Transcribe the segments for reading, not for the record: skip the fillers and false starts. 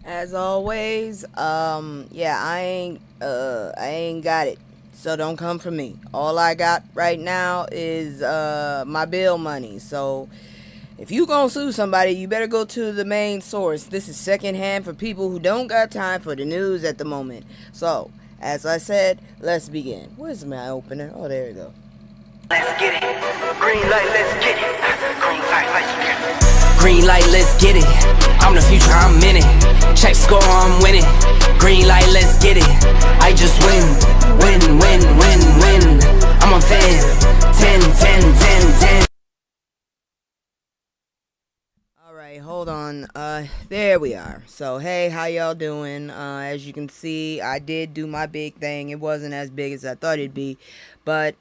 As always, yeah, I ain't got it. So don't come for me. All I got right now is my bill money. So if you gonna sue somebody, you better go to the main source. This is secondhand for people who don't got time for the news at the moment. So, as I said, let's begin. Where's my opener? Oh, there you go. Let's get it. Green light, let's get it. Green light, let's get it. Green light, let's get it. I'm the future, I'm in it. Check score, I'm winning. Green light, let's get it. I just win. Win, win, win, win. I'm on 10, 10, 10, 10, 10. Alright, hold on. There we are. So, hey, how y'all doing? As you can see, I did do my big thing. It wasn't as big as I thought it'd be, but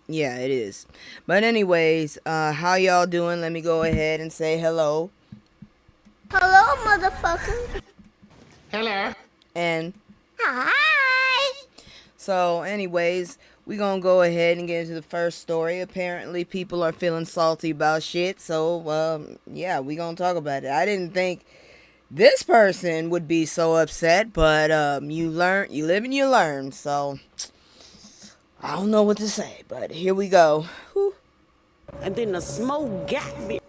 yeah, it is. But anyways, how y'all doing? Let me go ahead and say hello. Hello, motherfucker. Hello. And Hi. so, anyways, we gonna go ahead and get into the first story. Apparently, people are feeling salty about shit. So, yeah, we gonna talk about it. I didn't think this person would be so upset, but you live and you learn. So, I don't know what to say, but here we go. Whew. And then the smoke got me.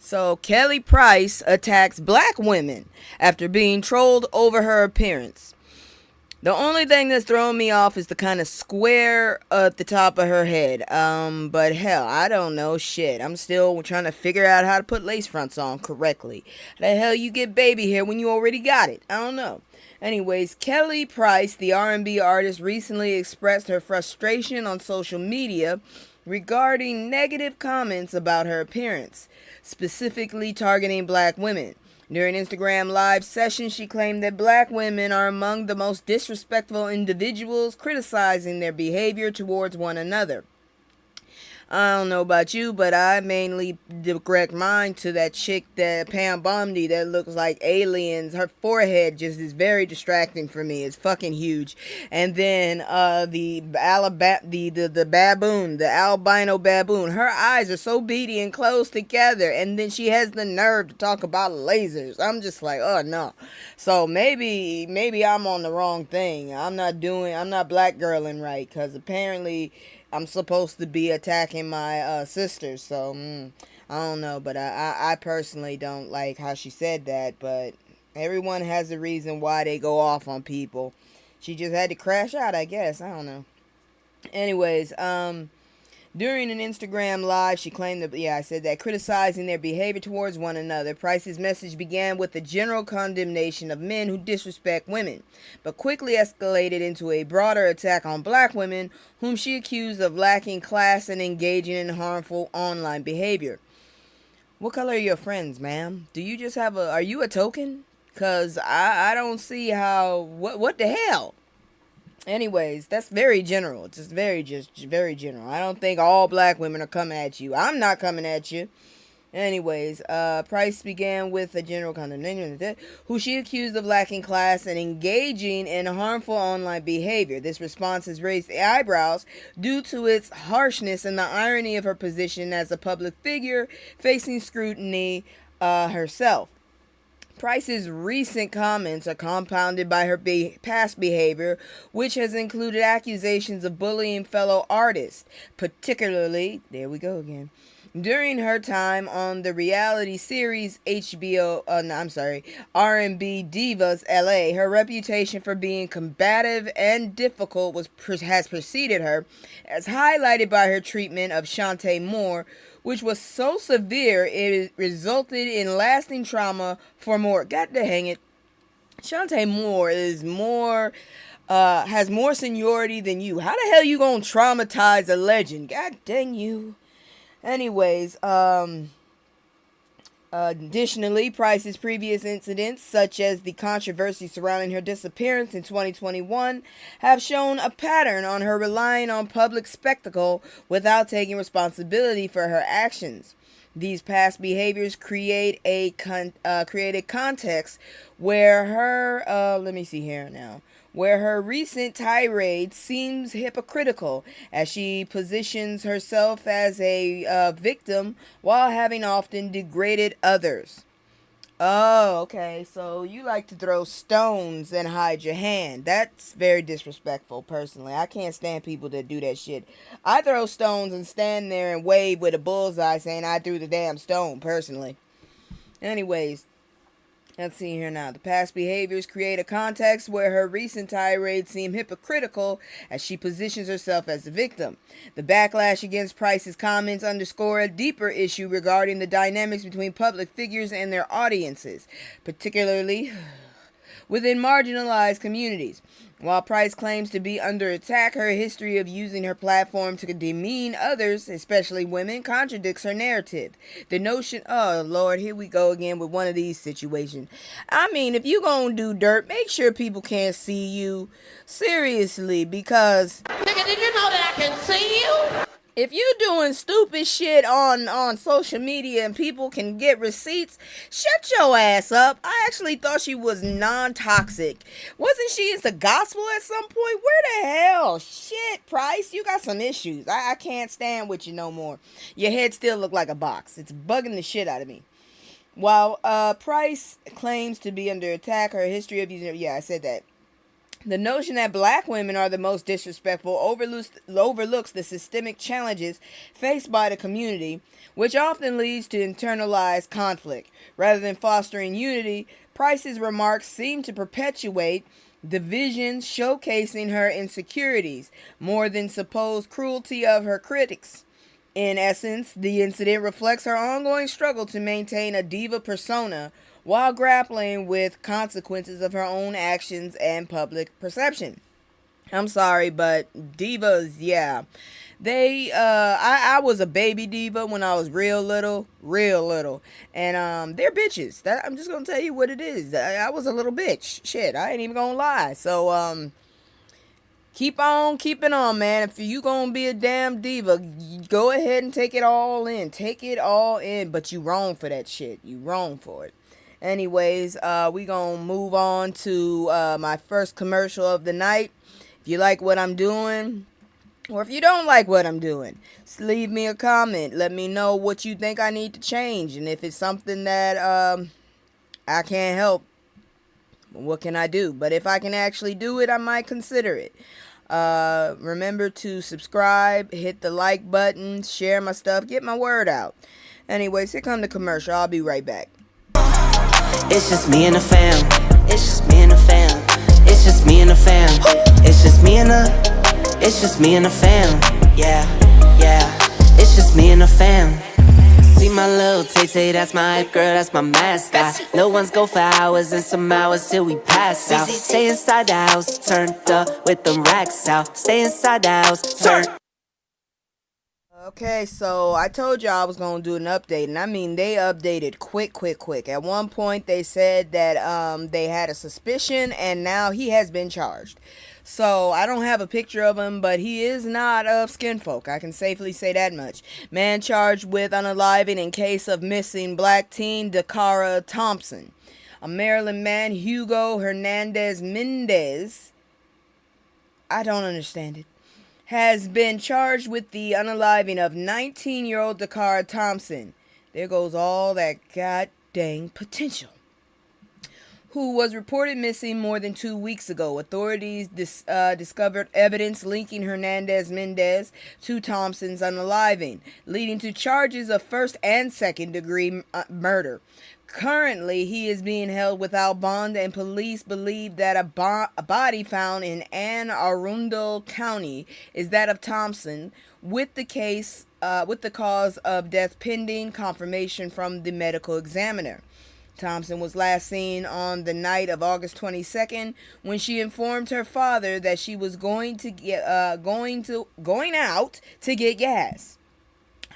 So, Kelly Price attacks black women after being trolled over her appearance. The only thing that's throwing me off is the kind of square at the top of her head. But hell, I don't know shit. I'm still trying to figure out how to put lace fronts on correctly. How the hell you get baby hair when you already got it? I don't know. Anyways, Kelly Price, the R&B artist, recently expressed her frustration on social media regarding negative comments about her appearance, specifically targeting black women. During Instagram live sessions, she claimed that black women are among the most disrespectful individuals, criticizing their behavior towards one another. I don't know about you, but I mainly direct mine to that chick, that Pam Bondi, that looks like aliens. Her forehead just is very distracting for me. It's fucking huge. And then the baboon, the albino baboon. Her eyes are so beady and close together, and then she has the nerve to talk about lasers. I'm just like, oh no. So maybe I'm on the wrong thing. I'm not black girling right, because apparently I'm supposed to be attacking my sisters, so I don't know, but I personally don't like how she said that, but everyone has a reason why they go off on people. She just had to crash out, I guess. I don't know. Anyways, during an Instagram live, she claimed that, I said that, criticizing their behavior towards one another. Price's message began with a general condemnation of men who disrespect women, but quickly escalated into a broader attack on black women, whom she accused of lacking class and engaging in harmful online behavior. What color are your friends, ma'am? Do you just have are you a token? Cause I don't see how, what the hell? Anyways, that's very general. Just very general. I don't think all black women are coming at you. I'm not coming at you. Anyways, Price began with a general condemnation, who she accused of lacking class and engaging in harmful online behavior. This response has raised the eyebrows due to its harshness and the irony of her position as a public figure facing scrutiny herself. Price's recent comments are compounded by her past behavior, which has included accusations of bullying fellow artists, particularly, there we go again, during her time on the reality series R&B Divas LA. Her reputation for being combative and difficult has preceded her, as highlighted by her treatment of Shantae Moore, which was so severe it resulted in lasting trauma for Moore. God dang it. Shantae Moore has more seniority than you. How the hell you gonna traumatize a legend? God dang you. Anyways, additionally, Price's previous incidents, such as the controversy surrounding her disappearance in 2021, have shown a pattern on her relying on public spectacle without taking responsibility for her actions. These past behaviors create a context where her recent tirade seems hypocritical, as she positions herself as a victim while having often degraded others. Oh, okay. So you like to throw stones and hide your hand. That's very disrespectful, personally. I can't stand people that do that shit. I throw stones and stand there and wave with a bullseye saying I threw the damn stone, personally. Anyways, let's see here now. The past behaviors create a context where her recent tirades seem hypocritical as she positions herself as the victim. The backlash against Price's comments underscore a deeper issue regarding the dynamics between public figures and their audiences, particularly within marginalized communities. While Price claims to be under attack, her history of using her platform to demean others, especially women, contradicts her narrative. The notion, oh Lord, here we go again with one of these situations. I mean, if you gonna do dirt, make sure people can't see you. Seriously, because Nigga, did you know that I can see you? if you doing stupid shit on social media and people can get receipts, shut your ass up. I actually thought she was non-toxic. Wasn't she into gospel at some point? Where the hell? Shit, Price, you got some issues. I can't stand with you no more. Your head still look like a box. It's bugging the shit out of me. While Price claims to be under attack, her history of using... Yeah, I said that. The notion that black women are the most disrespectful overlooks the systemic challenges faced by the community, which often leads to internalized conflict. Rather than fostering unity, Price's remarks seem to perpetuate divisions, showcasing her insecurities more than supposed cruelty of her critics. In essence, the incident reflects her ongoing struggle to maintain a diva persona while grappling with consequences of her own actions and public perception. I'm sorry, but divas, yeah. I was a baby diva when I was real little. And, they're bitches. I'm just gonna tell you what it is. I was a little bitch. Shit, I ain't even gonna lie. So, keep on keeping on, man. If you gonna be a damn diva, go ahead and take it all in. Take it all in, but you wrong for that shit. You wrong for it. Anyways, we gonna move on to my first commercial of the night. If you like what I'm doing, or if you don't like what I'm doing, just leave me a comment. Let me know what you think I need to change, and if it's something that I can't help, what can I do? But if I can actually do it, I might consider it. Remember to subscribe, hit the like button, share my stuff, get my word out. Anyways, here come the commercial. I'll be right back. It's just me and the fam. It's just me and the fam. It's just me and the fam. It's just me and the fam. Yeah, yeah. It's just me and the fam. See my little Tay-Tay, that's my hype girl, that's my mascot. Little ones go for hours and some hours till we pass out. Stay inside the house, turned up with them racks out. Stay inside the house, turned. Okay, so I told you I was going to do an update, and I mean, they updated quick. At one point, they said that they had a suspicion, and now he has been charged. So, I don't have a picture of him, but he is not of skinfolk. I can safely say that much. Man charged with unaliving in case of missing black teen DaCara Thompson. A Maryland man, Hugo Hernandez Mendez, I don't understand it, has been charged with the unaliving of 19-year-old DaCara Thompson. There goes all that god dang potential. Who was reported missing more than 2 weeks ago. Authorities discovered evidence linking Hernandez Mendez to Thompson's unaliving, leading to charges of first and second degree murder. Currently, he is being held without bond, and police believe that a body found in Anne Arundel County is that of Thompson, with the cause of death pending confirmation from the medical examiner. Thompson was last seen on the night of August 22nd when she informed her father that she was going out to get gas.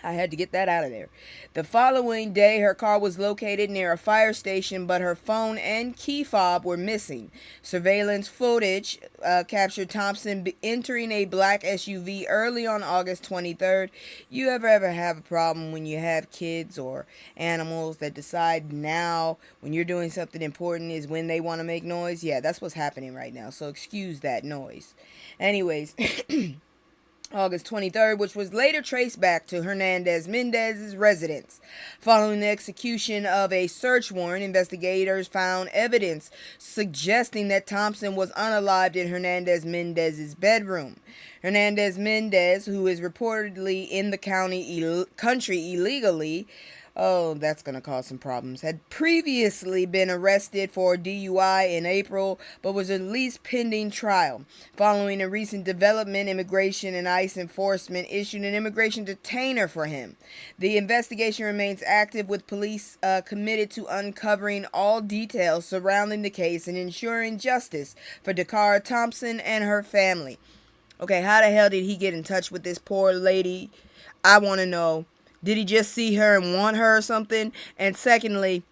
I had to get that out of there. The following day, her car was located near a fire station, but her phone and key fob were missing. Surveillance footage captured Thompson entering a black SUV early on August 23rd. You ever have a problem when you have kids or animals that decide now when you're doing something important is when they want to make noise? Yeah, that's what's happening right now, so excuse that noise. Anyways, August 23rd, which was later traced back to Hernandez Mendez's residence. Following the execution of a search warrant, investigators found evidence suggesting that Thompson was unalived in Hernandez Mendez's bedroom. Hernandez Mendez, who is reportedly in the country illegally, oh, that's going to cause some problems, had previously been arrested for DUI in April, but was released pending trial. Following a recent development, Immigration and ICE enforcement issued an immigration detainer for him. The investigation remains active, with police committed to uncovering all details surrounding the case and ensuring justice for DaCara Thompson and her family. Okay, how the hell did he get in touch with this poor lady? I want to know. Did he just see her and want her or something? And secondly,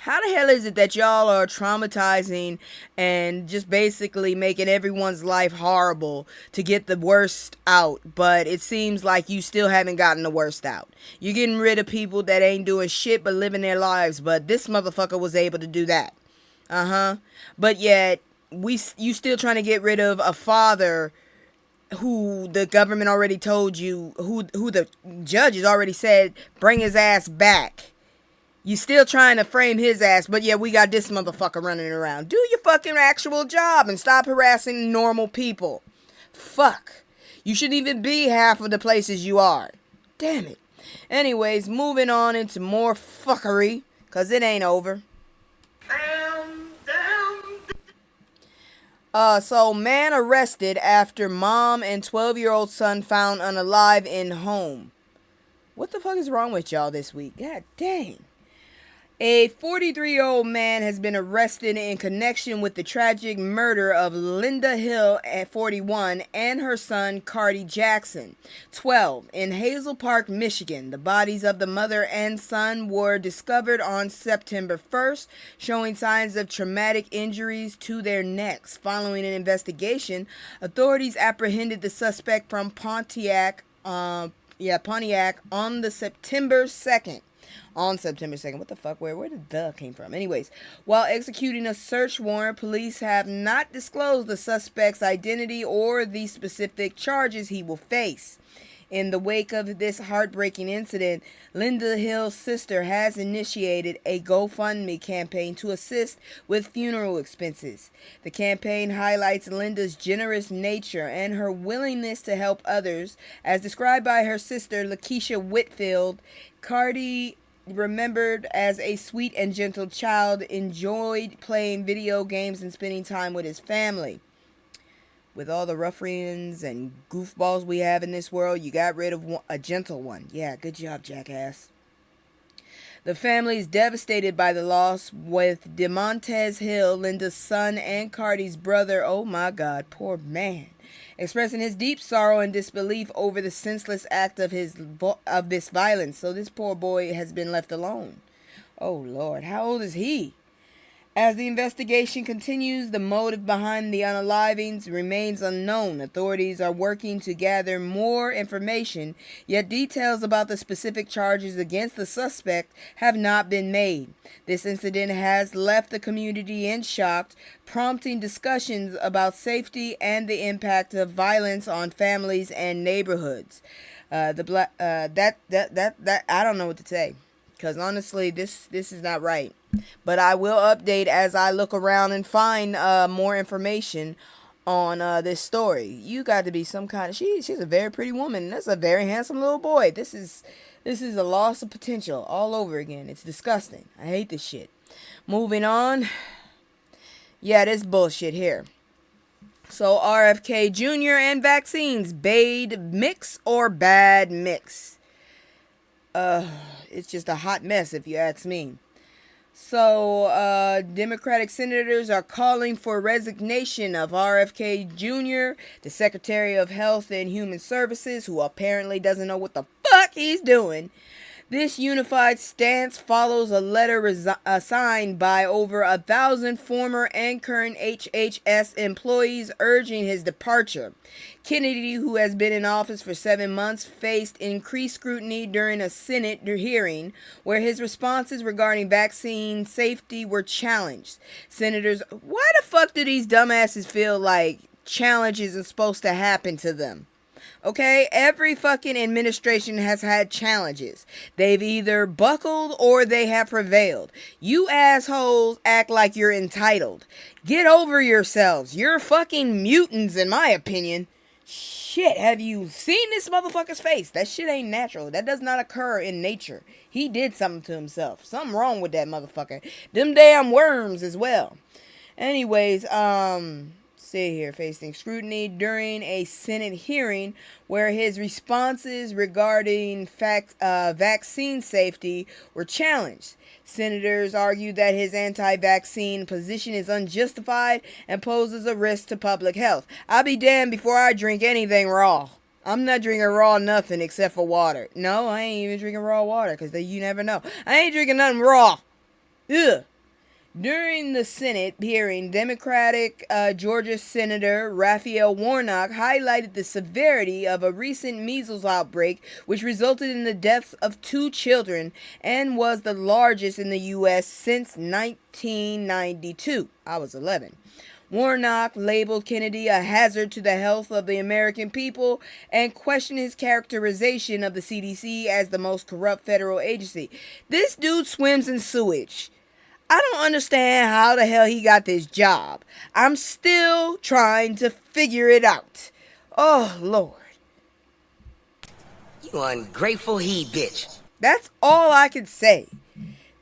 how the hell is it that y'all are traumatizing and just basically making everyone's life horrible to get the worst out, but it seems like you still haven't gotten the worst out? You're getting rid of people that ain't doing shit but living their lives, but this motherfucker was able to do that. But yet, you still trying to get rid of a father who the government already told you, who the judges already said, bring his ass back. You still trying to frame his ass, but yeah, we got this motherfucker running around. Do your fucking actual job and stop harassing normal people. Fuck. You shouldn't even be half of the places you are. Damn it. Anyways, moving on into more fuckery, cause it ain't over. So man arrested after mom and 12-year-old son found unalive in home. What the fuck is wrong with y'all this week? God dang. A 43-year-old man has been arrested in connection with the tragic murder of Linda Hill at 41 and her son Cardi Jackson, 12, in Hazel Park, Michigan. The bodies of the mother and son were discovered on September 1st, showing signs of traumatic injuries to their necks. Following an investigation, authorities apprehended the suspect from Pontiac on the September 2nd. On September 2nd. What the fuck? Where did the came from? Anyways, while executing a search warrant, police have not disclosed the suspect's identity or the specific charges he will face. In the wake of this heartbreaking incident, Linda Hill's sister has initiated a GoFundMe campaign to assist with funeral expenses. The campaign highlights Linda's generous nature and her willingness to help others. As described by her sister, Lakeisha Whitfield, Cardi, remembered as a sweet and gentle child, enjoyed playing video games and spending time with his family. With all the ruffians and goofballs we have in this world, you got rid of a gentle one. Yeah, good job, jackass. The family is devastated by the loss, with DeMontez Hill, Linda's son and Cardi's brother, oh my God, poor man, expressing his deep sorrow and disbelief over the senseless act of this violence. So this poor boy has been left alone. Oh Lord, how old is he? As the investigation continues, the motive behind the unalivings remains unknown. Authorities are working to gather more information, yet details about the specific charges against the suspect have not been made. This incident has left the community in shock, prompting discussions about safety and the impact of violence on families and neighborhoods. I don't know what to say, because honestly, this is not right. But I will update as I look around and find more information on this story. You got to be some kind of... She's a very pretty woman. That's a very handsome little boy. This is a loss of potential all over again. It's disgusting. I hate this shit. Moving on. Yeah, this bullshit here. So RFK Jr. and vaccines. Bad mix or bad mix? It's just a hot mess if you ask me. So, Democratic senators are calling for resignation of RFK Jr., the Secretary of Health and Human Services, who apparently doesn't know what the fuck he's doing. This unified stance follows a letter signed by over 1,000 former and current HHS employees urging his departure. Kennedy, who has been in office for 7 months, faced increased scrutiny during a Senate hearing where his responses regarding vaccine safety were challenged. Senators, why the fuck do these dumbasses feel like challenge isn't supposed to happen to them? Okay, every fucking administration has had challenges. They've either buckled or they have prevailed. You assholes act like you're entitled. Get over yourselves. You're fucking mutants, in my opinion. Shit, have you seen this motherfucker's face? That shit ain't natural. That does not occur in nature. He did something to himself. Something wrong with that motherfucker. Them damn worms as well. Anyways, see here, facing scrutiny during a Senate hearing where his responses regarding vaccine safety were challenged. Senators argued that his anti-vaccine position is unjustified and poses a risk to public health. I'll be damned before I drink anything raw. I'm not drinking raw nothing except for water. No, I ain't even drinking raw water because you never know. I ain't drinking nothing raw. Ugh. During the Senate hearing, Democratic Georgia Senator Raphael Warnock highlighted the severity of a recent measles outbreak, which resulted in the deaths of 2 children and was the largest in the U.S. since 1992. I was 11. Warnock labeled Kennedy a hazard to the health of the American people and questioned his characterization of the CDC as the most corrupt federal agency. This dude swims in sewage. I don't understand how the hell he got this job. I'm still trying to figure it out. Oh, Lord. You ungrateful he bitch. That's all I can say.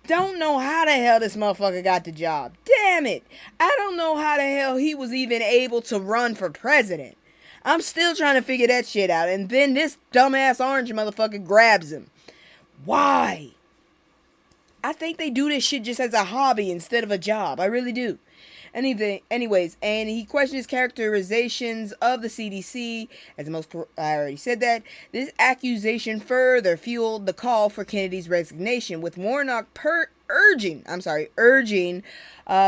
Don't know how the hell this motherfucker got the job. Damn it. I don't know how the hell he was even able to run for president. I'm still trying to figure that shit out. And then this dumbass orange motherfucker grabs him. Why? I think they do this shit just as a hobby instead of a job. I really do. Anyways, and he questioned his characterizations of the CDC as the most. I already said that. This accusation further fueled the call for Kennedy's resignation, with Warnock urging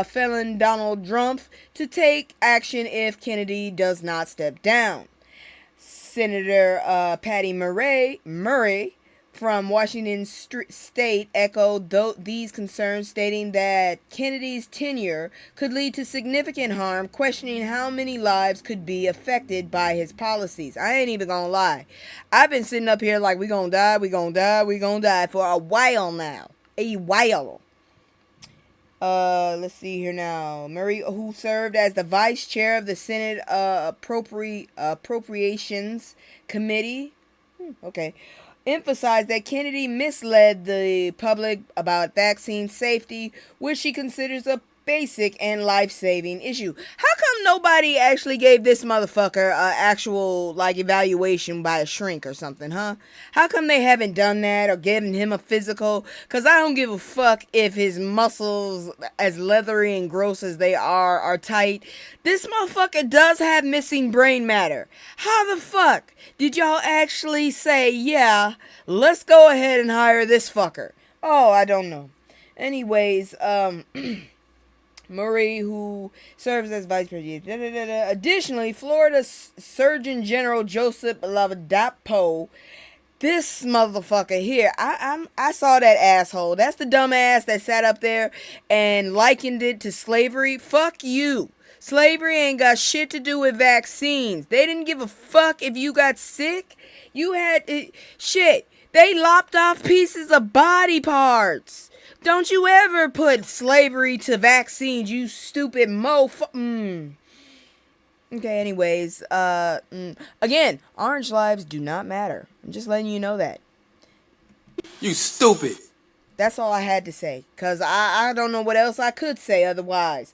felon Donald Trump to take action if Kennedy does not step down. Senator Patty Murray from Washington State echoed these concerns, stating that Kennedy's tenure could lead to significant harm, questioning how many lives could be affected by his policies. I ain't even gonna lie. I've been sitting up here like we gonna die for a while now. Let's see here now. Murray, who served as the vice chair of the Senate Appropriations Committee, emphasized that Kennedy misled the public about vaccine safety, which she considers a basic and life-saving issue. How come nobody actually gave this motherfucker an actual evaluation by a shrink or something, huh? How come they haven't done that or given him a physical? Because I don't give a fuck if his muscles, as leathery and gross as they are tight. This motherfucker does have missing brain matter. How the fuck did y'all actually say, yeah, let's go ahead and hire this fucker? Oh, I don't know. Anyways, Murray, who serves as vice president. Additionally, Florida Surgeon General Joseph Ladapo, this motherfucker here, I saw that asshole. That's the dumbass that sat up there and likened it to slavery. Fuck you. Slavery ain't got shit to do with vaccines. They didn't give a fuck if you got sick. You had shit. They lopped off pieces of body parts. Don't you ever put slavery to vaccines, you stupid Okay, anyways, again, orange lives do not matter. I'm just letting you know that. You stupid. That's all I had to say, because I don't know what else I could say otherwise.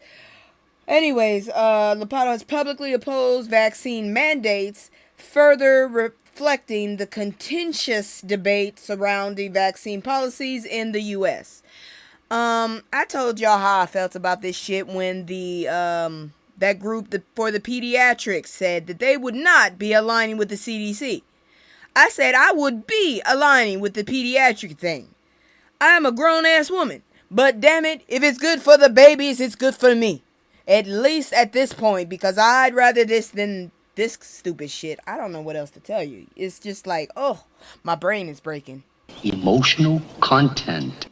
Anyways, Ladapo has publicly opposed vaccine mandates, further reflecting the contentious debate surrounding vaccine policies in the U.S. I told y'all how I felt about this shit when that group for the pediatrics said that they would not be aligning with the CDC. I said I would be aligning with the pediatric thing. I am a grown-ass woman, but damn it, if it's good for the babies, it's good for me. At least at this point, because I'd rather this than this stupid shit. I don't know what else to tell you. It's just like, oh, my brain is breaking. Emotional content.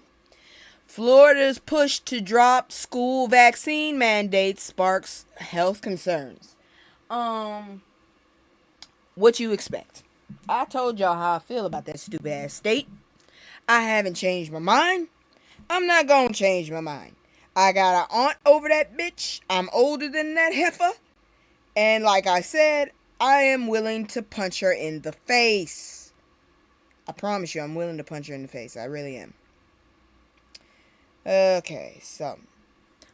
Florida's push to drop school vaccine mandates sparks health concerns. what you expect. I told y'all how I feel about that stupid ass state. I haven't changed my mind. I'm not gonna change my mind. I got an aunt over that bitch. I'm older than that heifer. And like I said, I am willing to punch her in the face. I promise you, I'm willing to punch her in the face. I really am. Okay, so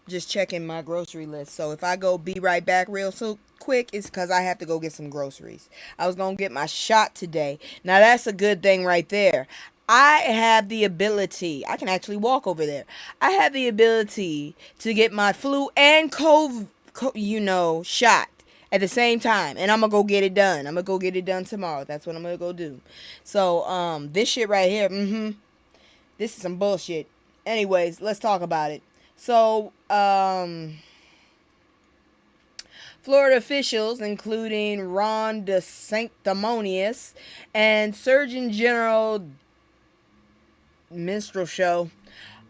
just checking my grocery list. So if I go be right back real so quick, it's because I have to go get some groceries. I was going to get my shot today. Now that's a good thing right there. I have the ability, I can actually walk over there. I have the ability to get my flu and COVID, shot at the same time. And I'm going to go get it done. I'm going to go get it done tomorrow. That's what I'm going to go do. So, this shit right here, this is some bullshit. Anyways, let's talk about it. So, Florida officials, including Ron DeSanctimonious and Surgeon General Minstrel Show,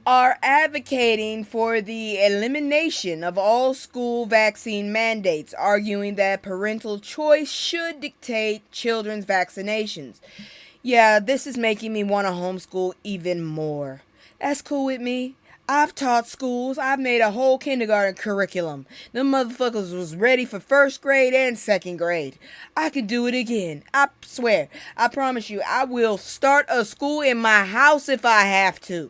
are advocating for the elimination of all school vaccine mandates, arguing that parental choice should dictate children's vaccinations. Yeah, this is making me want to homeschool even more. That's cool with me. I've taught schools. I've made a whole kindergarten curriculum. Them motherfuckers was ready for first grade and second grade. I could do it again. I swear. I promise you, I will start a school in my house if I have to.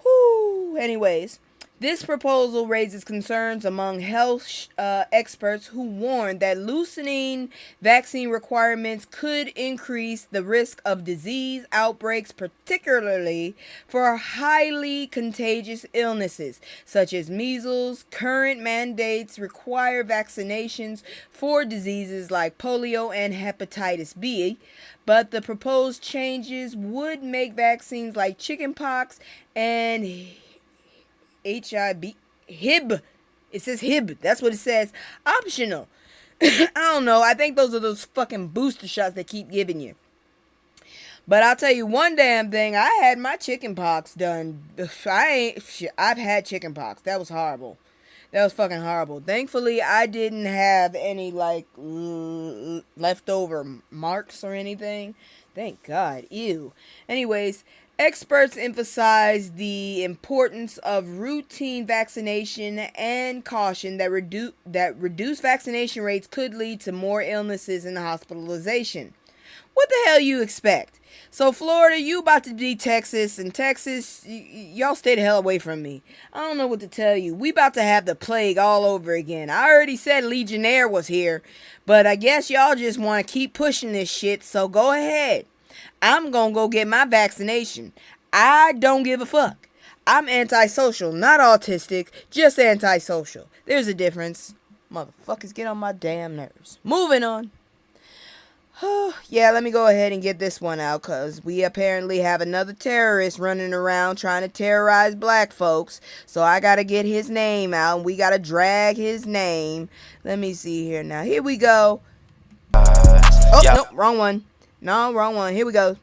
Whew. Anyways, this proposal raises concerns among health experts who warn that loosening vaccine requirements could increase the risk of disease outbreaks, particularly for highly contagious illnesses such as measles. Current mandates require vaccinations for diseases like polio and hepatitis B, but the proposed changes would make vaccines like chickenpox and HIB. It says HIB. That's what it says. Optional. I don't know. I think those are those fucking booster shots they keep giving you. But I'll tell you one damn thing. I had my chickenpox done. I've had chickenpox. That was horrible. That was fucking horrible. Thankfully, I didn't have any leftover marks or anything. Thank God. Ew. Anyways, experts emphasize the importance of routine vaccination and caution that reduced vaccination rates could lead to more illnesses and hospitalization. What the hell you expect? So Florida, you about to be Texas, and Texas, y'all stay the hell away from me. I don't know what to tell you. We about to have the plague all over again. I already said Legionnaire was here, but I guess y'all just want to keep pushing this shit, so go ahead. I'm gonna go get my vaccination. I don't give a fuck. I'm antisocial, not autistic, just antisocial. There's a difference. Motherfuckers get on my damn nerves. Moving on. Yeah, let me go ahead and get this one out, because we apparently have another terrorist running around trying to terrorize black folks. So I got to get his name out, and we got to drag his name. Let me see here now. Here we go. Oh, yeah. Nope, wrong one. No, wrong one. Here we go.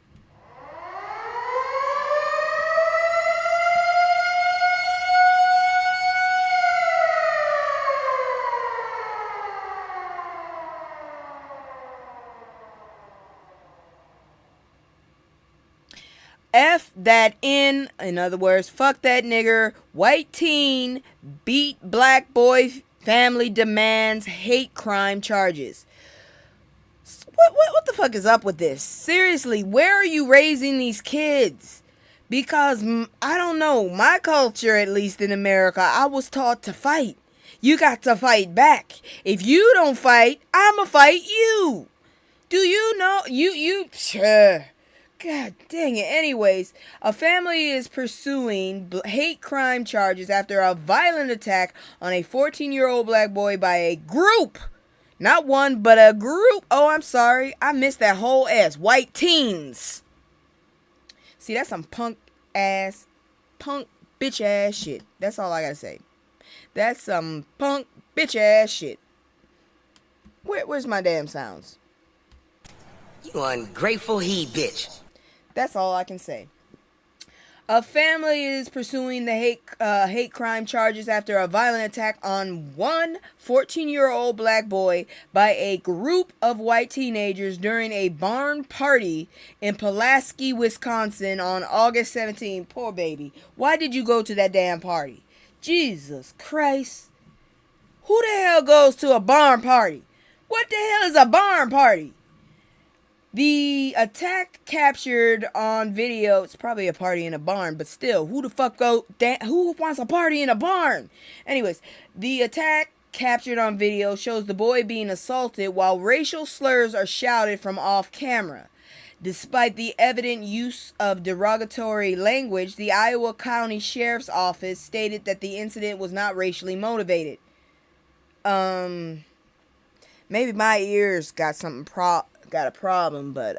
F that N, in other words, fuck that nigger, white teen, beat black boy, family demands hate crime charges. What the fuck is up with this? Seriously, where are you raising these kids? Because, I don't know, my culture, at least in America, I was taught to fight. You got to fight back. If you don't fight, I'ma fight you. Do you know, God dang it. Anyways, a family is pursuing hate crime charges after a violent attack on a 14-year-old black boy by a group. Not one, but a group. Oh, I'm sorry. I missed that whole S. White teens. See, that's some punk bitch ass shit. That's all I gotta say. That's some punk bitch ass shit. Where's my damn sounds? You ungrateful he bitch. That's all I can say. A family is pursuing the hate crime charges after a violent attack on one 14-year-old black boy by a group of white teenagers during a barn party in Pulaski, Wisconsin on August 17. Poor baby. Why did you go to that damn party? Jesus Christ. Who the hell goes to a barn party? What the hell is a barn party? The attack captured on video, it's probably a party in a barn, but still, who wants a party in a barn? Anyways, the attack captured on video shows the boy being assaulted while racial slurs are shouted from off camera. Despite the evident use of derogatory language, the Iowa County Sheriff's Office stated that the incident was not racially motivated. Maybe my ears got a problem, but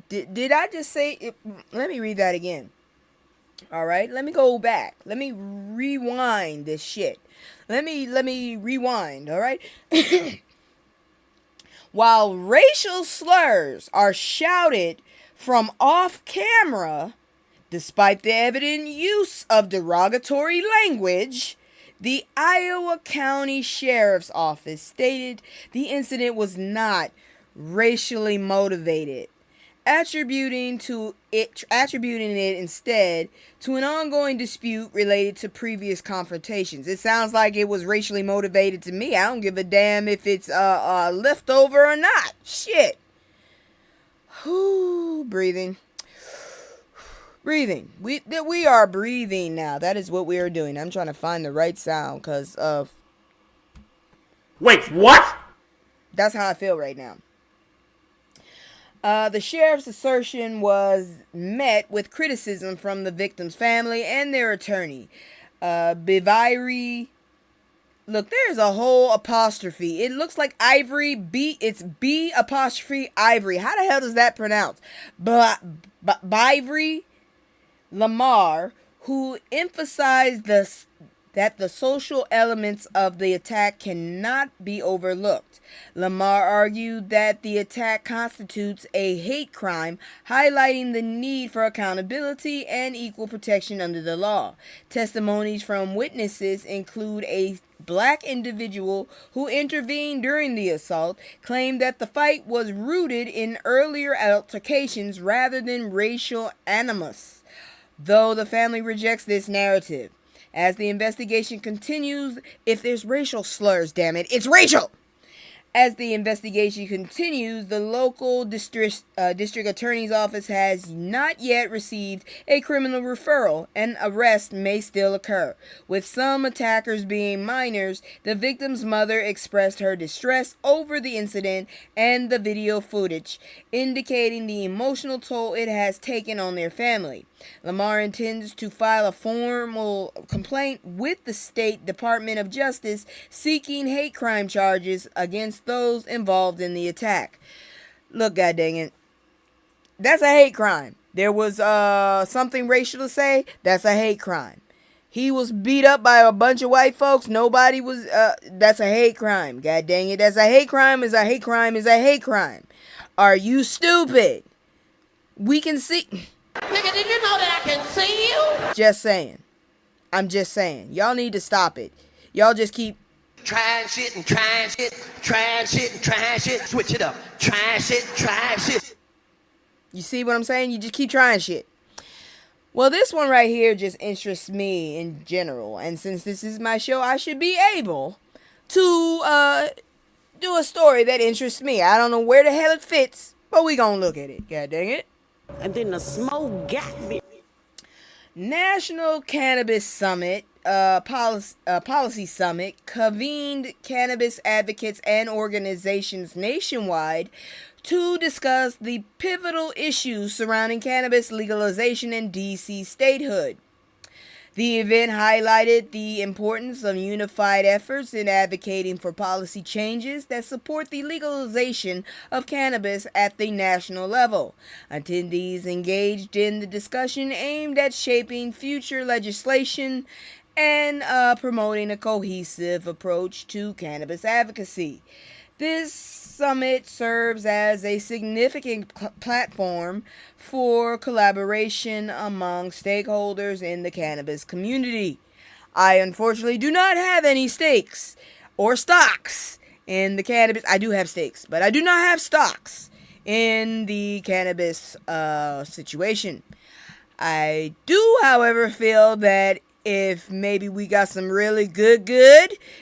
did I just say it? Let me read that again. All right, let me go back. Let me rewind this shit. Let me rewind. All right. While racial slurs are shouted from off camera, despite the evident use of derogatory language, the Iowa County Sheriff's Office stated the incident was not racially motivated, attributing it instead to an ongoing dispute related to previous confrontations. It sounds like it was racially motivated to me. I don't give a damn if it's leftover or not. Shit. Breathing. We are breathing now. That is what we are doing. I'm trying to find the right sound because of. Wait, what? That's how I feel right now. The sheriff's assertion was met with criticism from the victim's family and their attorney. Bivari. Look, there's a whole apostrophe. It looks like Ivory. It's B apostrophe Ivory. How the hell does that pronounce? Bivory Lamar, who emphasized that the social elements of the attack cannot be overlooked. Lamar argued that the attack constitutes a hate crime, highlighting the need for accountability and equal protection under the law. Testimonies from witnesses include a black individual who intervened during the assault, claimed that the fight was rooted in earlier altercations rather than racial animus, though the family rejects this narrative. As the investigation continues, if there's racial slurs, damn it, it's racial! As the investigation continues, the local district attorney's office has not yet received a criminal referral, and arrest may still occur. With some attackers being minors, the victim's mother expressed her distress over the incident and the video footage, indicating the emotional toll it has taken on their family. Lamar intends to file a formal complaint with the State Department of Justice seeking hate crime charges against those involved in the attack. Look, god dang it. That's a hate crime. There was something racial to say. That's a hate crime. He was beat up by a bunch of white folks. Nobody was, that's a hate crime. God dang it. That's a hate crime is a hate crime is a hate crime. Are you stupid? We can see... Nigga, did you know that I can see you? Just saying. I'm just saying. Y'all need to stop it. Y'all just keep Trying shit and trying shit, trying shit and trying shit. Switch it up. Trying shit. You see what I'm saying? You just keep trying shit. Well, this one right here just interests me in general. And since this is my show, I should be able to do a story that interests me. I don't know where the hell it fits, but we gonna look at it. God dang it. And then the smoke got me. National Cannabis Summit, Policy Summit, convened cannabis advocates and organizations nationwide to discuss the pivotal issues surrounding cannabis legalization in D.C. statehood. The event highlighted the importance of unified efforts in advocating for policy changes that support the legalization of cannabis at the national level. Attendees engaged in the discussion aimed at shaping future legislation and promoting a cohesive approach to cannabis advocacy. This summit serves as a significant platform for collaboration among stakeholders in the cannabis community. I unfortunately do not have any stakes or stocks in the cannabis. I do have stakes, but I do not have stocks in the cannabis situation. I do, however, feel that if maybe we got some really good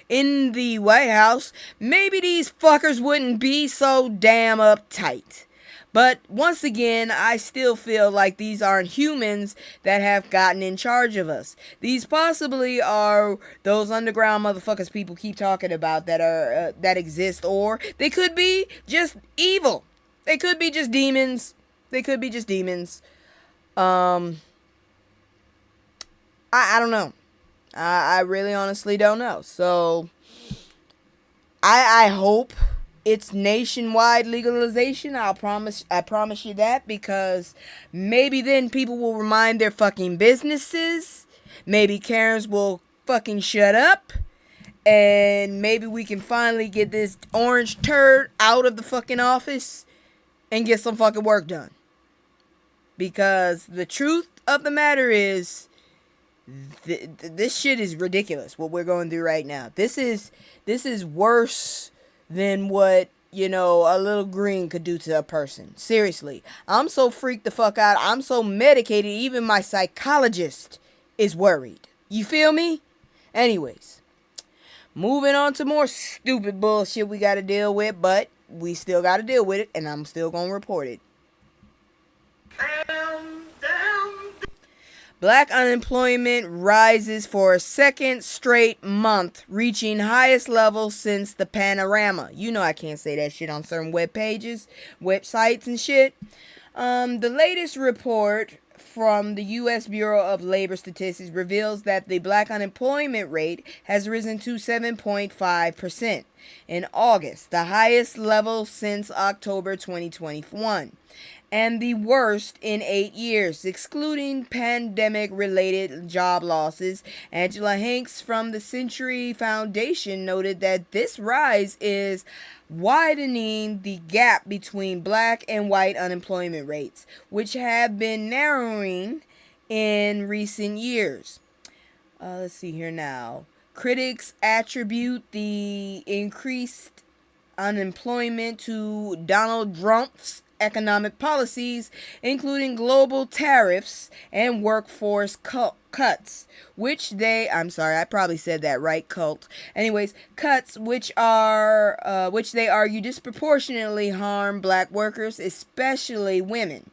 in the White House, maybe these fuckers wouldn't be so damn uptight. But once again, I still feel like these aren't humans that have gotten in charge of us. These possibly are those underground motherfuckers people keep talking about that exist, or they could be just evil. They could be just demons. I don't know. I really honestly don't know. So I hope it's nationwide legalization. I promise you that, because maybe then people will remind their fucking businesses. Maybe Karens will fucking shut up. And maybe we can finally get this orange turd out of the fucking office and get some fucking work done. Because the truth of the matter is, this shit is ridiculous, what we're going through right now. This is worse than what, a little green could do to a person. Seriously. I'm so freaked the fuck out. I'm so medicated, even my psychologist is worried. You feel me? Anyways, moving on to more stupid bullshit we gotta deal with, but we still gotta deal with it, and I'm still gonna report it. Black unemployment rises for a second straight month, reaching highest level since the panorama. You know I can't say that shit on certain websites and shit. The latest report from the U.S. Bureau of Labor Statistics reveals that the black unemployment rate has risen to 7.5% in August, the highest level since October 2021. And the worst in 8 years, excluding pandemic-related job losses. Angela Hanks from the Century Foundation noted that this rise is widening the gap between black and white unemployment rates, which have been narrowing in recent years. Let's see here now. Critics attribute the increased unemployment to Donald Trump's economic policies, including global tariffs and workforce cuts, which they argue disproportionately harm black workers, especially women.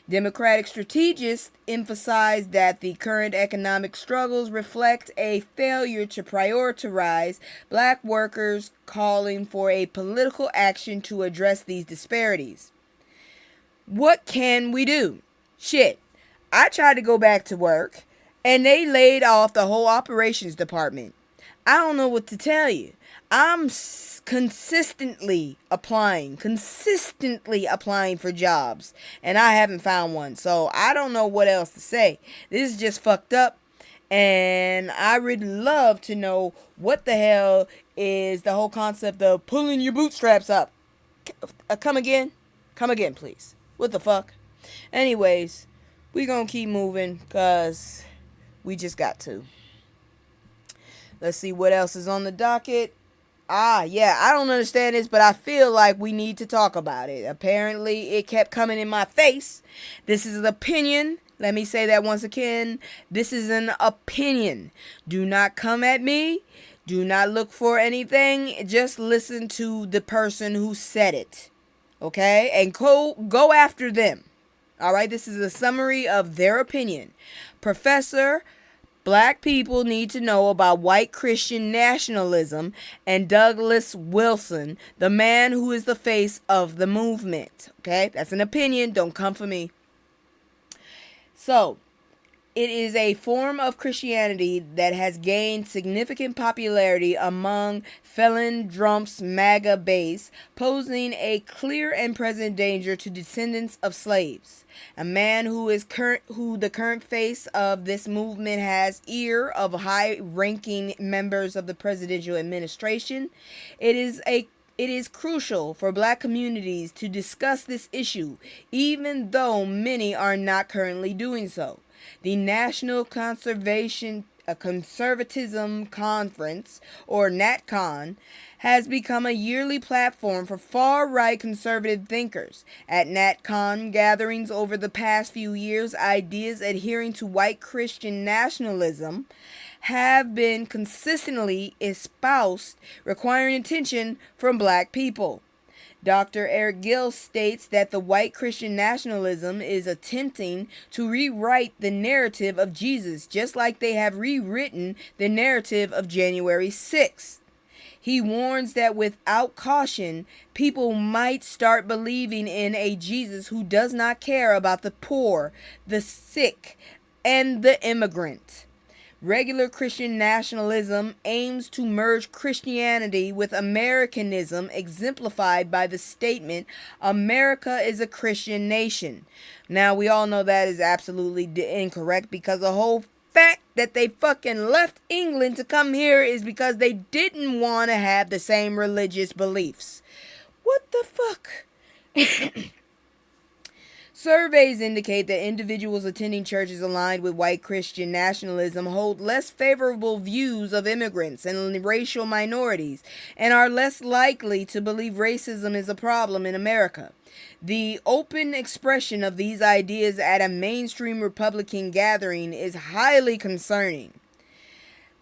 Democratic strategists emphasize that the current economic struggles reflect a failure to prioritize black workers, calling for a political action to address these disparities. What can we do? Shit. I tried to go back to work, and they laid off the whole operations department. I don't know what to tell you. I'm consistently applying for jobs, and I haven't found one. So I don't know what else to say. This is just fucked up, and I really love to know what the hell is the whole concept of pulling your bootstraps up. Come again, please. What the fuck? Anyways, we gonna keep moving, cause we just got to. Let's see what else is on the docket. Yeah, I don't understand this, but I feel like we need to talk about it. Apparently, it kept coming in my face. This is an opinion. Let me say that once again. This is an opinion. Do not come at me. Do not look for anything. Just listen to the person who said it. Okay? And go after them. All right? This is a summary of their opinion. Professor, black people need to know about white Christian nationalism, and Douglas Wilson, the man who is the face of the movement. Okay? That's an opinion. Don't come for me. So, it is a form of Christianity that has gained significant popularity among philanthropists' MAGA base, posing a clear and present danger to descendants of slaves. A man who the current face of this movement has ear of high-ranking members of the presidential administration. It is it is crucial for black communities to discuss this issue, even though many are not currently doing so. The National Conservatism Conference, or NatCon, has become a yearly platform for far-right conservative thinkers. At NatCon gatherings over the past few years, ideas adhering to white Christian nationalism have been consistently espoused, requiring attention from black people. Dr. Eric Gill states that the white Christian nationalism is attempting to rewrite the narrative of Jesus, just like they have rewritten the narrative of January 6th. He warns that without caution, people might start believing in a Jesus who does not care about the poor, the sick, and the immigrant. Regular Christian nationalism aims to merge Christianity with Americanism, exemplified by the statement, "America is a Christian nation." Now, we all know that is absolutely incorrect, because the whole fact that they fucking left England to come here is because they didn't want to have the same religious beliefs. What the fuck? Surveys indicate that individuals attending churches aligned with white Christian nationalism hold less favorable views of immigrants and racial minorities, and are less likely to believe racism is a problem in America. The open expression of these ideas at a mainstream Republican gathering is highly concerning.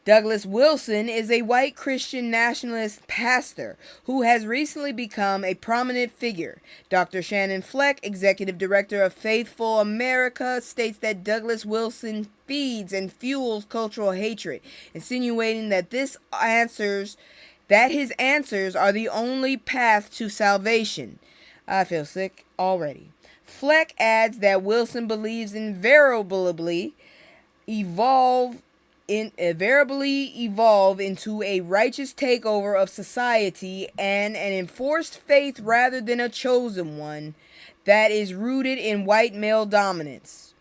Douglas Wilson is a white Christian nationalist pastor who has recently become a prominent figure. Dr. Shannon Fleck, executive director of Faithful America, states that Douglas Wilson feeds and fuels cultural hatred, insinuating that his answers are the only path to salvation. I feel sick already. Fleck adds that Wilson believes invariably evolve into a righteous takeover of society and an enforced faith rather than a chosen one that is rooted in white male dominance.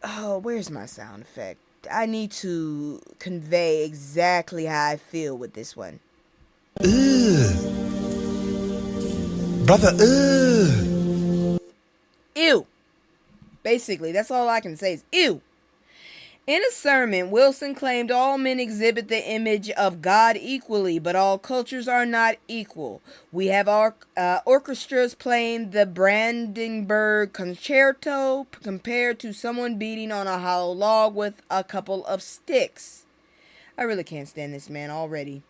Oh, where's my sound effect? I need to convey exactly how I feel with this one. Brother, Ew. Basically, that's all I can say is ew. In a sermon, Wilson claimed all men exhibit the image of God equally, but all cultures are not equal. We have our orchestras playing the Brandenburg Concerto compared to someone beating on a hollow log with a couple of sticks. I really can't stand this man already.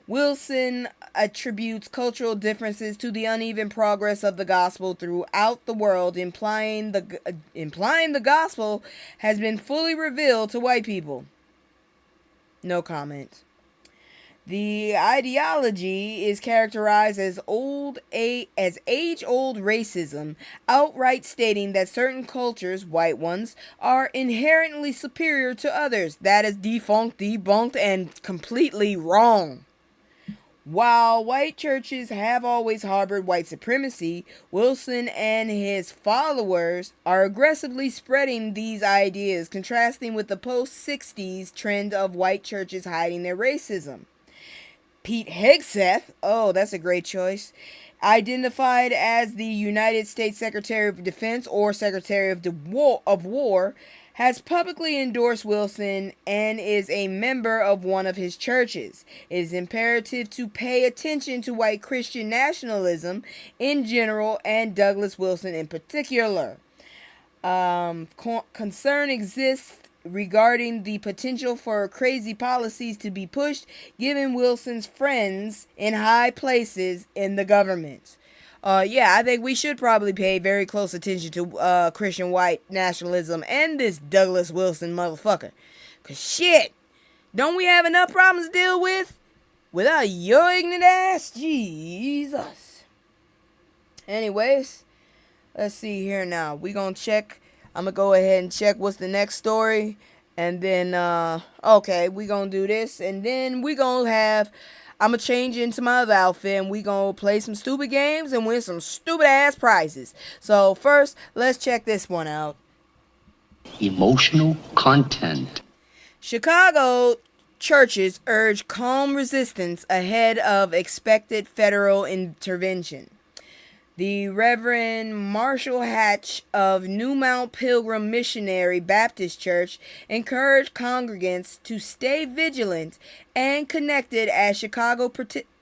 Wilson attributes cultural differences to the uneven progress of the gospel throughout the world, implying the gospel has been fully revealed to white people. No comment. The ideology is characterized as age-old racism, outright stating that certain cultures, white ones, are inherently superior to others. That is debunked, and completely wrong. While white churches have always harbored white supremacy, Wilson and his followers are aggressively spreading these ideas, contrasting with the post-60s trend of white churches hiding their racism. Pete Hegseth, oh, that's a great choice, identified as the United States Secretary of Defense or Secretary of War, has publicly endorsed Wilson and is a member of one of his churches. It is imperative to pay attention to white Christian nationalism in general and Douglas Wilson in particular. Concern exists regarding the potential for crazy policies to be pushed given Wilson's friends in high places in the government. I think we should probably pay very close attention to Christian white nationalism and this Douglas Wilson motherfucker. 'Cause shit, don't we have enough problems to deal with without your ignorant ass? Jesus. Anyways, let's see here now. We gonna check. I'm gonna go ahead and check what's the next story. And then, we gonna do this. And then we gonna have... I'm going to change into my other outfit and we going to play some stupid games and win some stupid ass prizes. So first, let's check this one out. Emotional content. Chicago churches urge calm resistance ahead of expected federal intervention. The Reverend Marshall Hatch of New Mount Pilgrim Missionary Baptist Church encouraged congregants to stay vigilant and connected as Chicago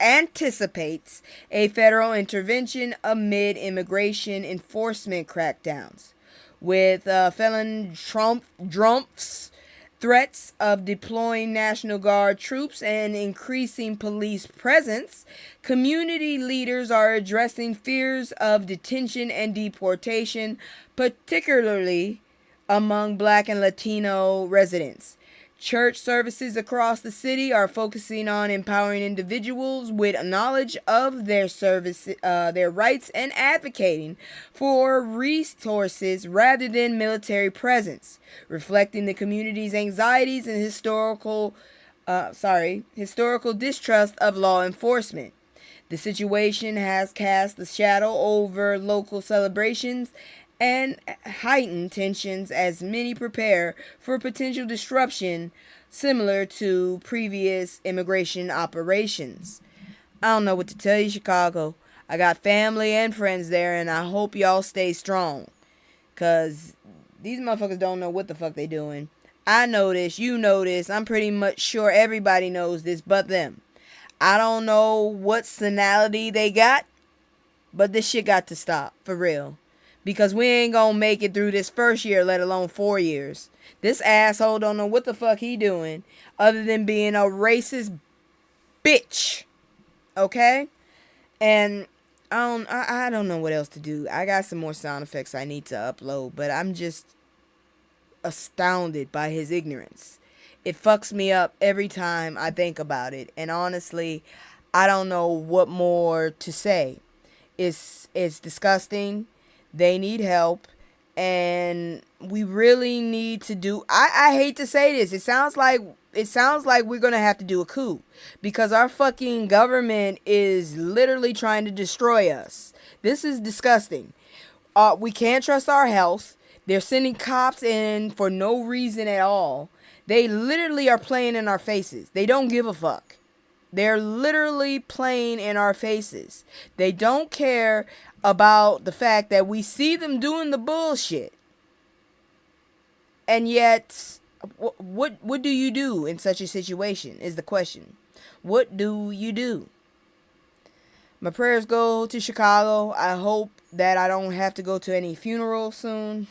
anticipates a federal intervention amid immigration enforcement crackdowns. With felon Trump's threats of deploying National Guard troops and increasing police presence, community leaders are addressing fears of detention and deportation, particularly among Black and Latino residents. Church services across the city are focusing on empowering individuals with knowledge of their rights and advocating for resources rather than military presence, reflecting the community's anxieties and historical distrust of law enforcement. The situation has cast a shadow over local celebrations and heightened tensions as many prepare for potential disruption similar to previous immigration operations. I don't know what to tell you, Chicago. I got family and friends there, and I hope y'all stay strong. Because these motherfuckers don't know what the fuck they doing. I know this, you know this, I'm pretty much sure everybody knows this but them. I don't know what senility they got, but this shit got to stop, for real. Because we ain't gonna make it through this first year, let alone 4 years. This asshole don't know what the fuck he doing other than being a racist bitch. Okay? And I don't know what else to do. I got some more sound effects I need to upload, but I'm just astounded by his ignorance. It fucks me up every time I think about it. And honestly, I don't know what more to say. It's disgusting. They need help, and we really need to do. I hate to say this. It sounds like we're gonna have to do a coup because our fucking government is literally trying to destroy us. This is disgusting. We can't trust our health. They're sending cops in for no reason at all. They literally are playing in our faces. They don't give a fuck. They're literally playing in our faces. They don't care about the fact that we see them doing the bullshit. And yet, what do you do in such a situation is the question. What do you do? My prayers go to Chicago. I hope that I don't have to go to any funeral soon.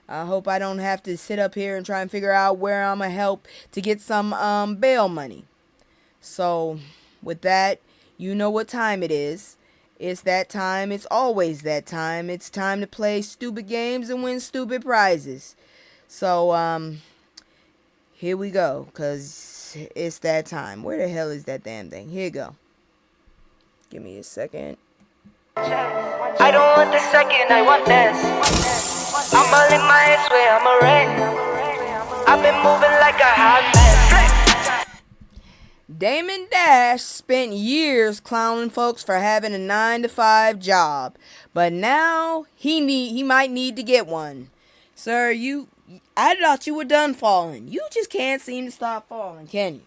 I hope I don't have to sit up here and try and figure out where I'm going to help to get some bail money. So, with that, you know what time it is. It's that time. It's always that time. It's time to play stupid games and win stupid prizes. So, here we go, because it's that time. Where the hell is that damn thing? Here you go. Give me a second. I don't want the second, I want this. I'm all in my head, swear I'm a wreck. I've been moving like a hot mess. Damon Dash spent years clowning folks for having a 9-to-5 job, but now he might need to get one. Sir, I thought you were done falling. You just can't seem to stop falling, can you?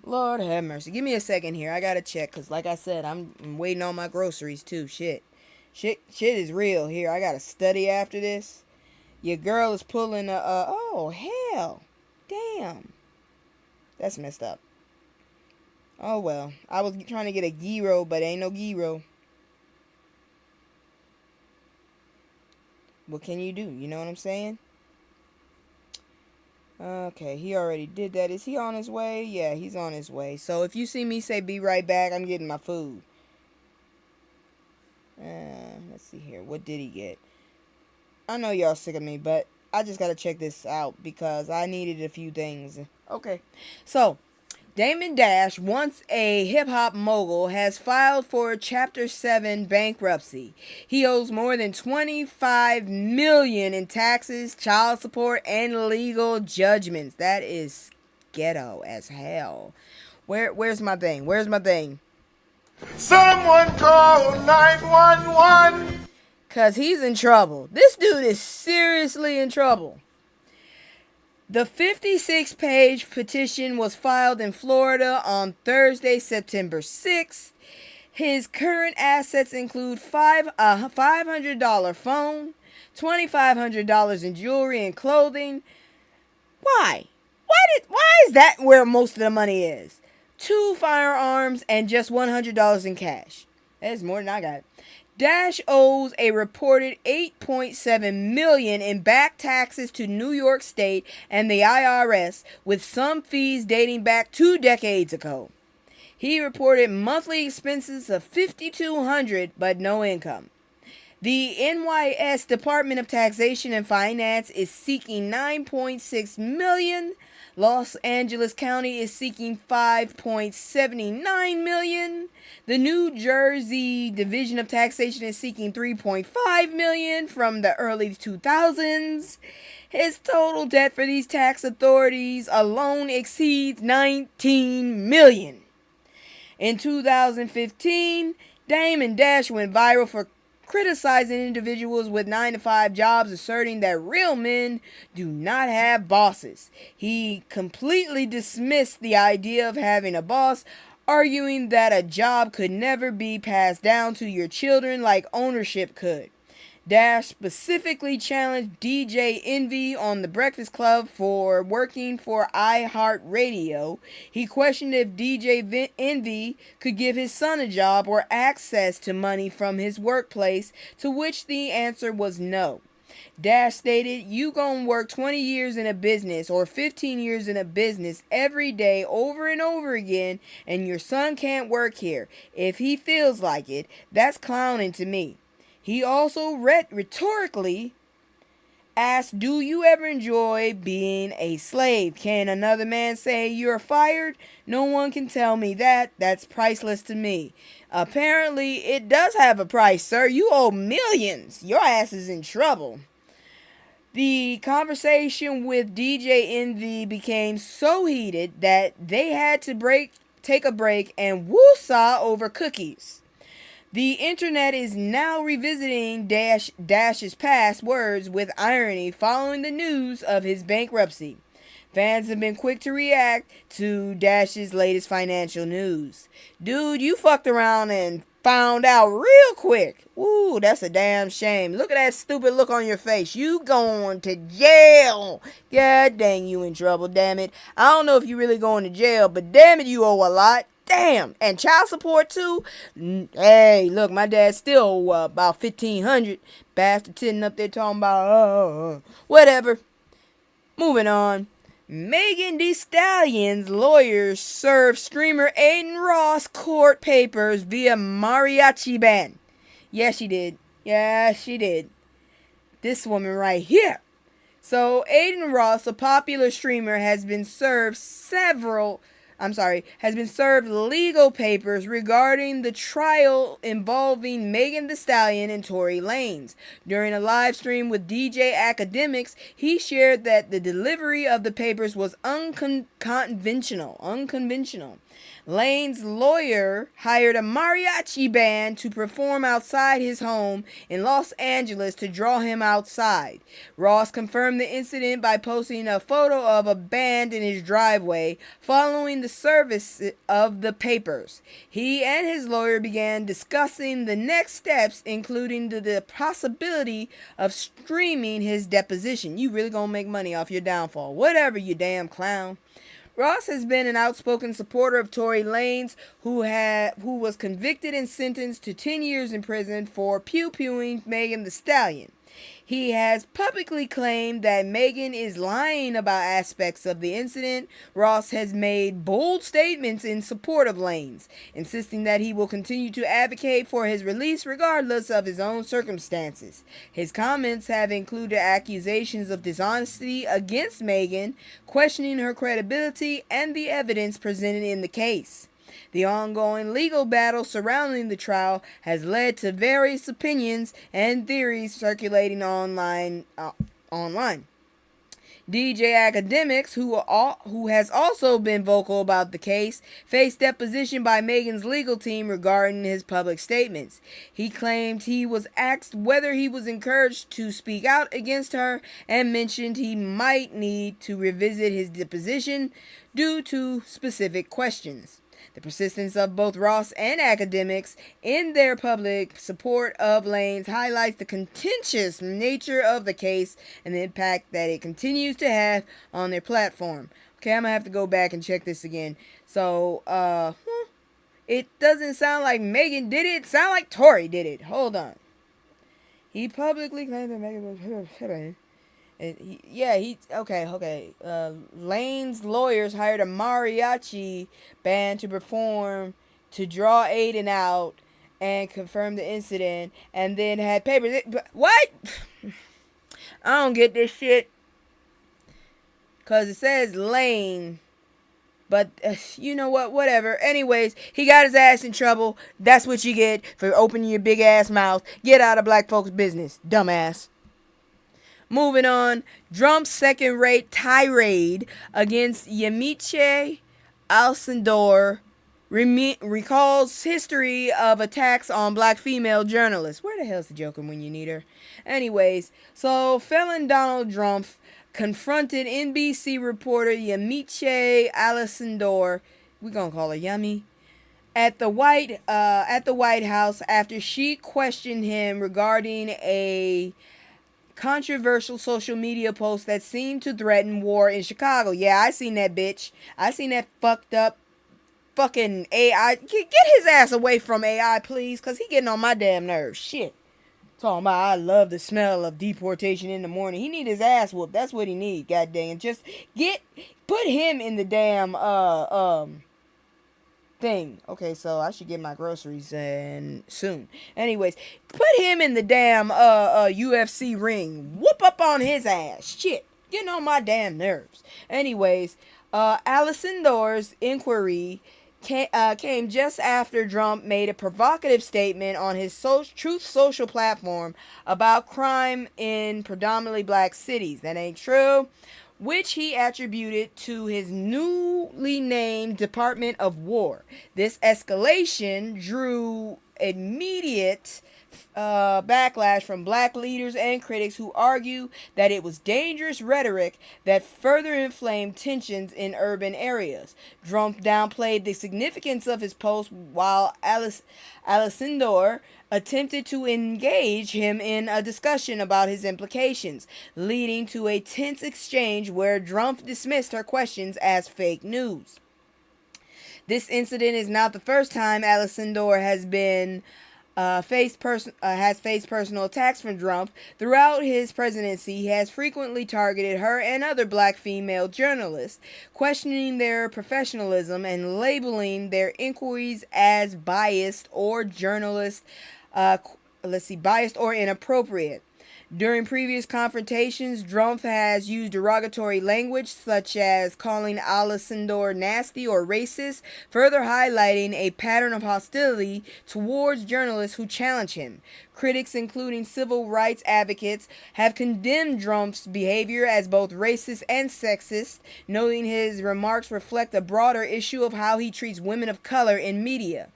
Lord have mercy. Give me a second here. I gotta check, because like I said, I'm waiting on my groceries too. Shit is real here. I gotta study after this. Your girl is pulling oh, hell. Damn. That's messed up. Oh, well. I was trying to get a gyro, but ain't no gyro. What can you do? You know what I'm saying? Okay, he already did that. Is he on his way? Yeah, he's on his way. So if you see me say be right back, I'm getting my food. Let's see here. What did he get? I know y'all sick of me, but I just gotta check this out because I needed a few things. Okay, so Damon Dash, once a hip-hop mogul, has filed for Chapter 7 bankruptcy. He owes more than $25 million in taxes, child support, and legal judgments. That is ghetto as hell. Where's my thing? Where's my thing? Someone call 911! Because he's in trouble. This dude is seriously in trouble. The 56-page petition was filed in Florida on Thursday, September 6th. His current assets include a $500 phone, $2,500 in jewelry and clothing. Why? Why is that where most of the money is? 2 firearms and just $100 in cash. That's more than I got. Dash owes a reported $8.7 million in back taxes to New York State and the IRS, with some fees dating back 2 decades ago. He reported monthly expenses of $5,200 but no income. The NYS Department of Taxation and Finance is seeking $9.6 million. Los Angeles County is seeking $5.79 million. The New Jersey Division of Taxation is seeking $3.5 million from the early 2000s. His total debt for these tax authorities alone exceeds $19 million. In 2015, Damon Dash went viral for criticizing individuals with 9-to-5 jobs, asserting that real men do not have bosses. He completely dismissed the idea of having a boss, arguing that a job could never be passed down to your children like ownership could. Dash specifically challenged DJ Envy on The Breakfast Club for working for iHeartRadio. He questioned if DJ Envy could give his son a job or access to money from his workplace, to which the answer was no. Dash stated, "You gonna work 20 years in a business or 15 years in a business every day over and over again, and your son can't work here. If he feels like it, that's clowning to me." He also rhetorically asked, "Do you ever enjoy being a slave? Can another man say you're fired? No one can tell me that. That's priceless to me." Apparently, it does have a price, sir. You owe millions. Your ass is in trouble. The conversation with DJ Envy became so heated that they had to take a break and woosah over cookies. The internet is now revisiting Dash's past words with irony following the news of his bankruptcy. Fans have been quick to react to Dash's latest financial news. Dude, you fucked around and found out real quick. Ooh, that's a damn shame. Look at that stupid look on your face. You going to jail. God dang, you in trouble, damn it. I don't know if you really going to jail, but damn it, you owe a lot. Damn, and child support too. Hey, look, my dad still owe about $1,500. Bastard sitting up there talking about whatever. Moving on. Megan Thee Stallion's lawyers served streamer Adin Ross court papers via mariachi band. Yeah, she did. Yeah, she did. This woman right here. So Adin Ross, a popular streamer, has been served legal papers regarding the trial involving Megan Thee Stallion and Tory Lanez. During a live stream with DJ Academics, he shared that the delivery of the papers was unconventional. Lane's lawyer hired a mariachi band to perform outside his home in Los Angeles to draw him outside. Ross confirmed the incident by posting a photo of a band in his driveway following the service of the papers. He and his lawyer began discussing the next steps, including the possibility of streaming his deposition. You really gonna make money off your downfall. Whatever, you damn clown. Ross has been an outspoken supporter of Tory Lanez, who was convicted and sentenced to 10 years in prison for pew-pewing Megan Thee Stallion. He has publicly claimed that Megan is lying about aspects of the incident. Ross has made bold statements in support of Lanez, insisting that he will continue to advocate for his release regardless of his own circumstances. His comments have included accusations of dishonesty against Megan, questioning her credibility and the evidence presented in the case. The ongoing legal battle surrounding the trial has led to various opinions and theories circulating online. DJ Academics, who has also been vocal about the case, faced deposition by Megan's legal team regarding his public statements. He claimed he was asked whether he was encouraged to speak out against her and mentioned he might need to revisit his deposition due to specific questions. The persistence of both Ross and Academics in their public support of Lanez highlights the contentious nature of the case and the impact that it continues to have on their platform. Okay, I'm gonna have to go back and check this again. So, it doesn't sound like Megan did it. It sounds like Tory did it. Hold on. He publicly claimed that Megan was... Lane's lawyers hired a mariachi band to perform to draw Adin out and confirm the incident, and then had papers. What? I don't get this shit. Cause it says Lane, but you know what? Whatever. Anyways, he got his ass in trouble. That's what you get for opening your big ass mouth. Get out of black folks' business, dumbass. Moving on, Trump's second-rate tirade against Yamiche Alcindor recalls history of attacks on black female journalists. Where the hell's the Joker when you need her? Anyways, so felon Donald Trump confronted NBC reporter Yamiche Alcindor, we're gonna call her Yummy, at the White House after she questioned him regarding a controversial social media post that seemed to threaten war in Chicago. Yeah, I seen that bitch. I seen that fucked up fucking AI. Get his ass away from AI, please, because he getting on my damn nerves. Shit. Talking about I love the smell of deportation in the morning. He need his ass whooped. That's what he need, god dang it. Just put him in the damn thing. Okay, so I should get my groceries and soon. Anyways, put him in the damn UFC ring. Whoop up on his ass. Shit. Getting on my damn nerves. Anyways, Alcindor's inquiry came just after Trump made a provocative statement on his Truth Social platform about crime in predominantly black cities. That ain't true. Which he attributed to his newly named Department of War. This escalation drew immediate backlash from black leaders and critics who argue that it was dangerous rhetoric that further inflamed tensions in urban areas. Trump downplayed the significance of his post while Alcindor attempted to engage him in a discussion about his implications, leading to a tense exchange where Trump dismissed her questions as fake news. This incident is not the first time Alcindor has been faced personal attacks from Trump. Throughout his presidency, he has frequently targeted her and other black female journalists, questioning their professionalism and labeling their inquiries as biased or biased or inappropriate. During previous confrontations, Trump has used derogatory language such as calling Alcindor nasty or racist, further highlighting a pattern of hostility towards journalists who challenge him. Critics, including civil rights advocates, have condemned Trump's behavior as both racist and sexist, noting his remarks reflect a broader issue of how he treats women of color in media.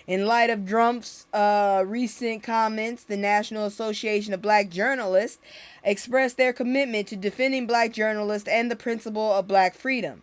In light of Trump's recent comments, the National Association of Black Journalists expressed their commitment to defending black journalists and the principle of black freedom.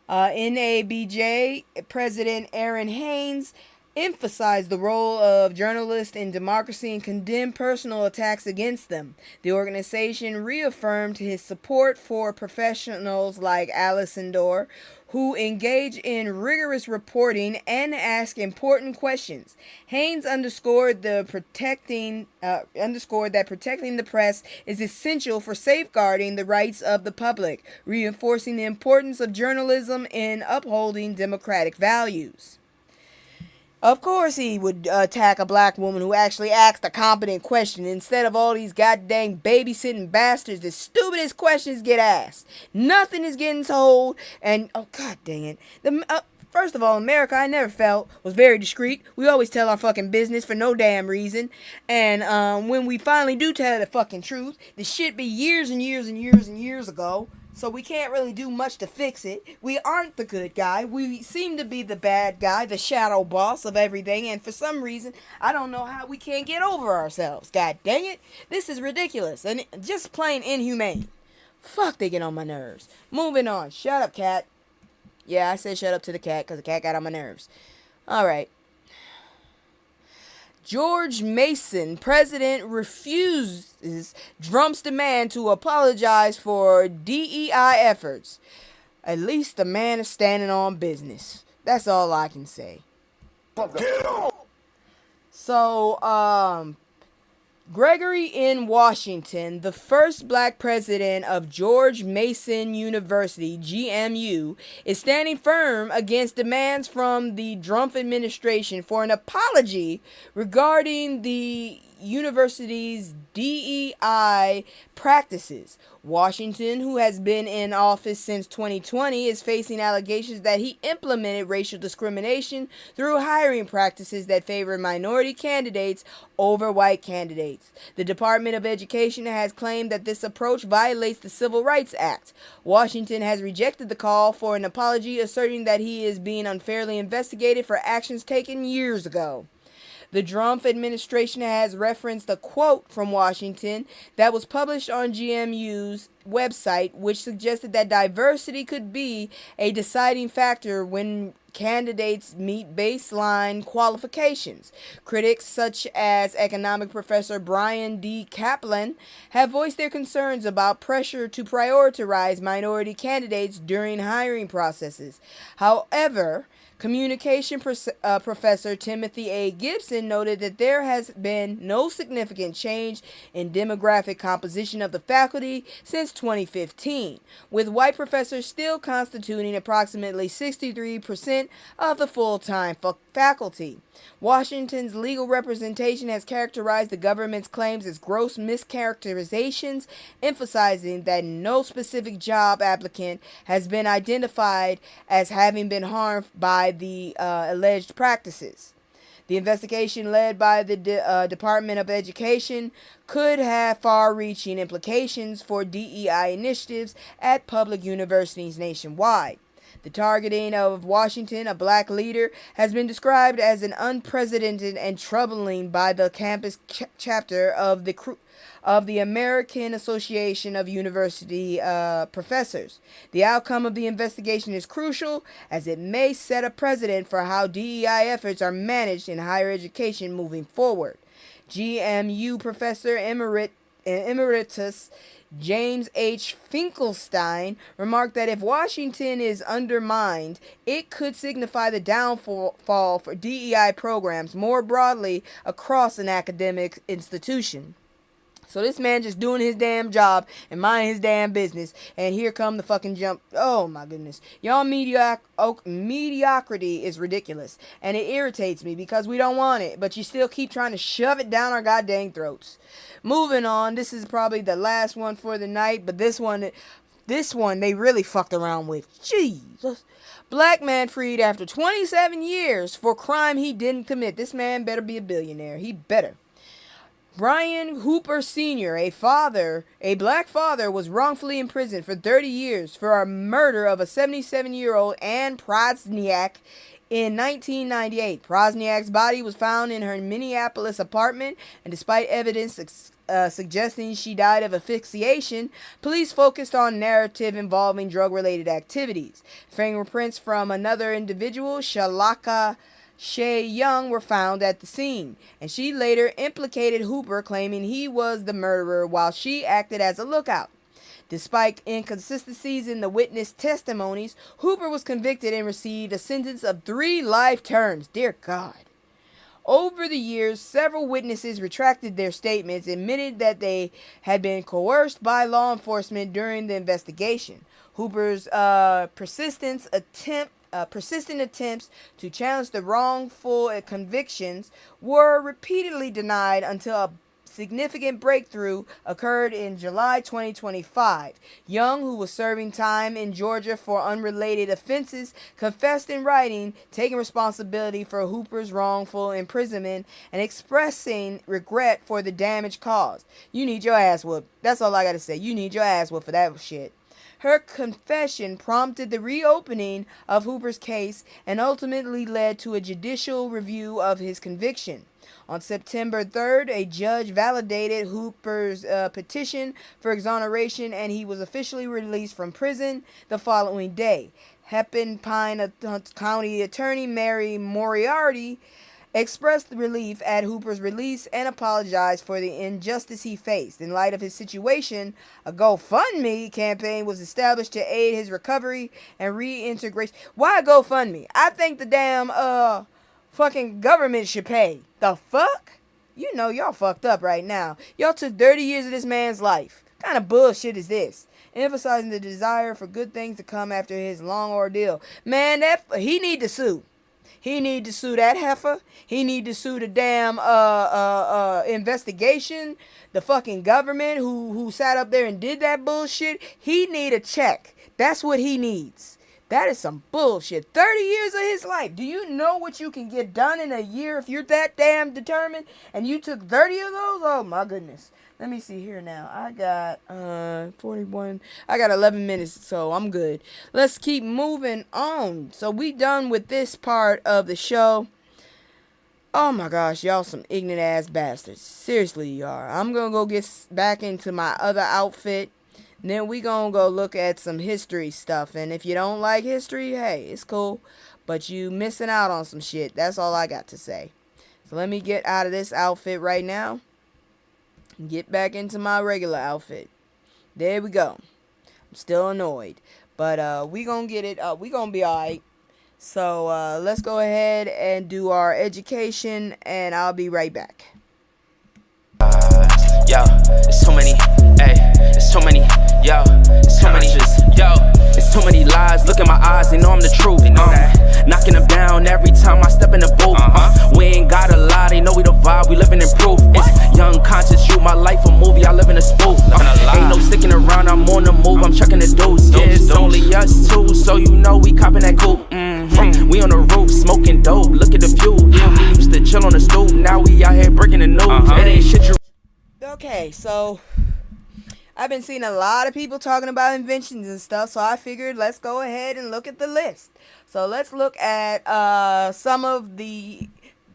NABJ President Aaron Haynes emphasized the role of journalists in democracy and condemned personal attacks against them. The organization reaffirmed his support for professionals like Alcindor, who engage in rigorous reporting and ask important questions. Haynes underscored that protecting the press is essential for safeguarding the rights of the public, reinforcing the importance of journalism in upholding democratic values. Of course he would attack a black woman who actually asked a competent question instead of all these goddamn babysitting bastards. The stupidest questions get asked. Nothing is getting told. And, oh, god dang it. First of all, America, I never felt, was very discreet. We always tell our fucking business for no damn reason. And when we finally do tell the fucking truth, the shit be years and years and years and years ago. So we can't really do much to fix it. We aren't the good guy. We seem to be the bad guy, the shadow boss of everything. And for some reason, I don't know how we can't get over ourselves. God dang it. This is ridiculous and just plain inhumane. Fuck, they get on my nerves. Moving on. Shut up, cat. Yeah, I said shut up to the cat because the cat got on my nerves. Alright. George Mason, president, refuses Trump's demand to apologize for DEI efforts. At least the man is standing on business. That's all I can say. So, Gregory in Washington, the first black president of George Mason University, GMU, is standing firm against demands from the Trump administration for an apology regarding the university's DEI practices. Washington, who has been in office since 2020, is facing allegations that he implemented racial discrimination through hiring practices that favor minority candidates over white candidates. The Department of Education has claimed that this approach violates the Civil Rights Act. Washington has rejected the call for an apology, asserting that he is being unfairly investigated for actions taken years ago. The Trump administration has referenced a quote from Washington that was published on GMU's website, which suggested that diversity could be a deciding factor when candidates meet baseline qualifications. Critics such as economic professor Brian D. Kaplan have voiced their concerns about pressure to prioritize minority candidates during hiring processes. However, communication professor Timothy A. Gibson noted that there has been no significant change in demographic composition of the faculty since 2015, with white professors still constituting approximately 63% of the full-time faculty. Washington's legal representation has characterized the government's claims as gross mischaracterizations, emphasizing that no specific job applicant has been identified as having been harmed by the alleged practices. The investigation led by the Department of Education could have far-reaching implications for DEI initiatives at public universities nationwide. The targeting of Washington, a black leader, has been described as an unprecedented and troubling by the campus chapter of the American Association of University Professors. The outcome of the investigation is crucial, as it may set a precedent for how DEI efforts are managed in higher education moving forward. GMU Professor Emeritus James H. Finkelstein remarked that if Washington is undermined, it could signify the downfall for DEI programs more broadly across an academic institution. So this man just doing his damn job and minding his damn business, and here come the fucking jump. Oh my goodness. Y'all mediocrity is ridiculous, and it irritates me because we don't want it, but you still keep trying to shove it down our goddamn throats. Moving on, this is probably the last one for the night, but this one they really fucked around with. Jesus. Black man freed after 27 years for crime he didn't commit. This man better be a billionaire. He better. Brian Hooper Sr., a black father, was wrongfully imprisoned for 30 years for a murder of a 77-year-old Ann Prosniak in 1998. Prosniak's body was found in her Minneapolis apartment, and despite evidence suggesting she died of asphyxiation, police focused on narrative involving drug-related activities. Fingerprints from another individual, Shalaka Shay Young, were found at the scene, and she later implicated Hooper, claiming he was the murderer while she acted as a lookout. Despite inconsistencies in the witness testimonies, Hooper was convicted and received a sentence of 3 life terms. Dear God. Over the years, several witnesses retracted their statements, admitted that they had been coerced by law enforcement during the investigation. Hooper's persistent attempts to challenge the wrongful convictions were repeatedly denied until a significant breakthrough occurred in July 2025. Young, who was serving time in Georgia for unrelated offenses, confessed in writing, taking responsibility for Hooper's wrongful imprisonment and expressing regret for the damage caused. You need your ass whooped. That's all I gotta say. You need your ass whooped for that shit. Her confession prompted the reopening of Hooper's case and ultimately led to a judicial review of his conviction. On September 3rd, a judge validated Hooper's petition for exoneration, and he was officially released from prison the following day. Hennepin County Attorney Mary Moriarty expressed relief at Hooper's release and apologized for the injustice he faced. In light of his situation, a GoFundMe campaign was established to aid his recovery and reintegration. Why GoFundMe? I think the damn fucking government should pay. The fuck? You know y'all fucked up right now. Y'all took 30 years of this man's life. What kind of bullshit is this? Emphasizing the desire for good things to come after his long ordeal. Man, he need to sue. He need to sue that heifer. He need to sue the damn investigation. The fucking government who sat up there and did that bullshit. He need a check. That's what he needs. That is some bullshit. 30 years of his life. Do you know what you can get done in a year if you're that damn determined? And you took 30 of those? Oh my goodness. Let me see here now. I got 41. I got 11 minutes, so I'm good. Let's keep moving on. So we done with this part of the show. Oh my gosh, y'all some ignorant ass bastards. Seriously, you are. I'm gonna go get back into my other outfit. And then we gonna go look at some history stuff. And if you don't like history, hey, it's cool. But you missing out on some shit. That's all I got to say. So let me get out of this outfit right now. Get back into my regular outfit. There we go. I'm still annoyed. But we gonna get it. We gonna be alright. So let's go ahead and do our education. And I'll be right back. Yo, it's so many, hey, it's so many, yo, it's so many, yo, it's so many lies. Look in my eyes, they know I'm the truth. Knocking them down every time I step in the booth. We ain't gotta lie, they know we the vibe, we living in proof. It's young conscious, shoot my life a movie, I live in a spoof. Ain't no sticking around, I'm on the move, I'm checking the deuce. Yeah, it's only us two, so you know we copping that coupe. We on the roof, smoking dope, look at the view. Yeah, we used to chill on the stoop, now we out here breaking the news. It ain't shit you. Okay, so I've been seeing a lot of people talking about inventions and stuff, so I figured let's go ahead and look at the list. So let's look at some of the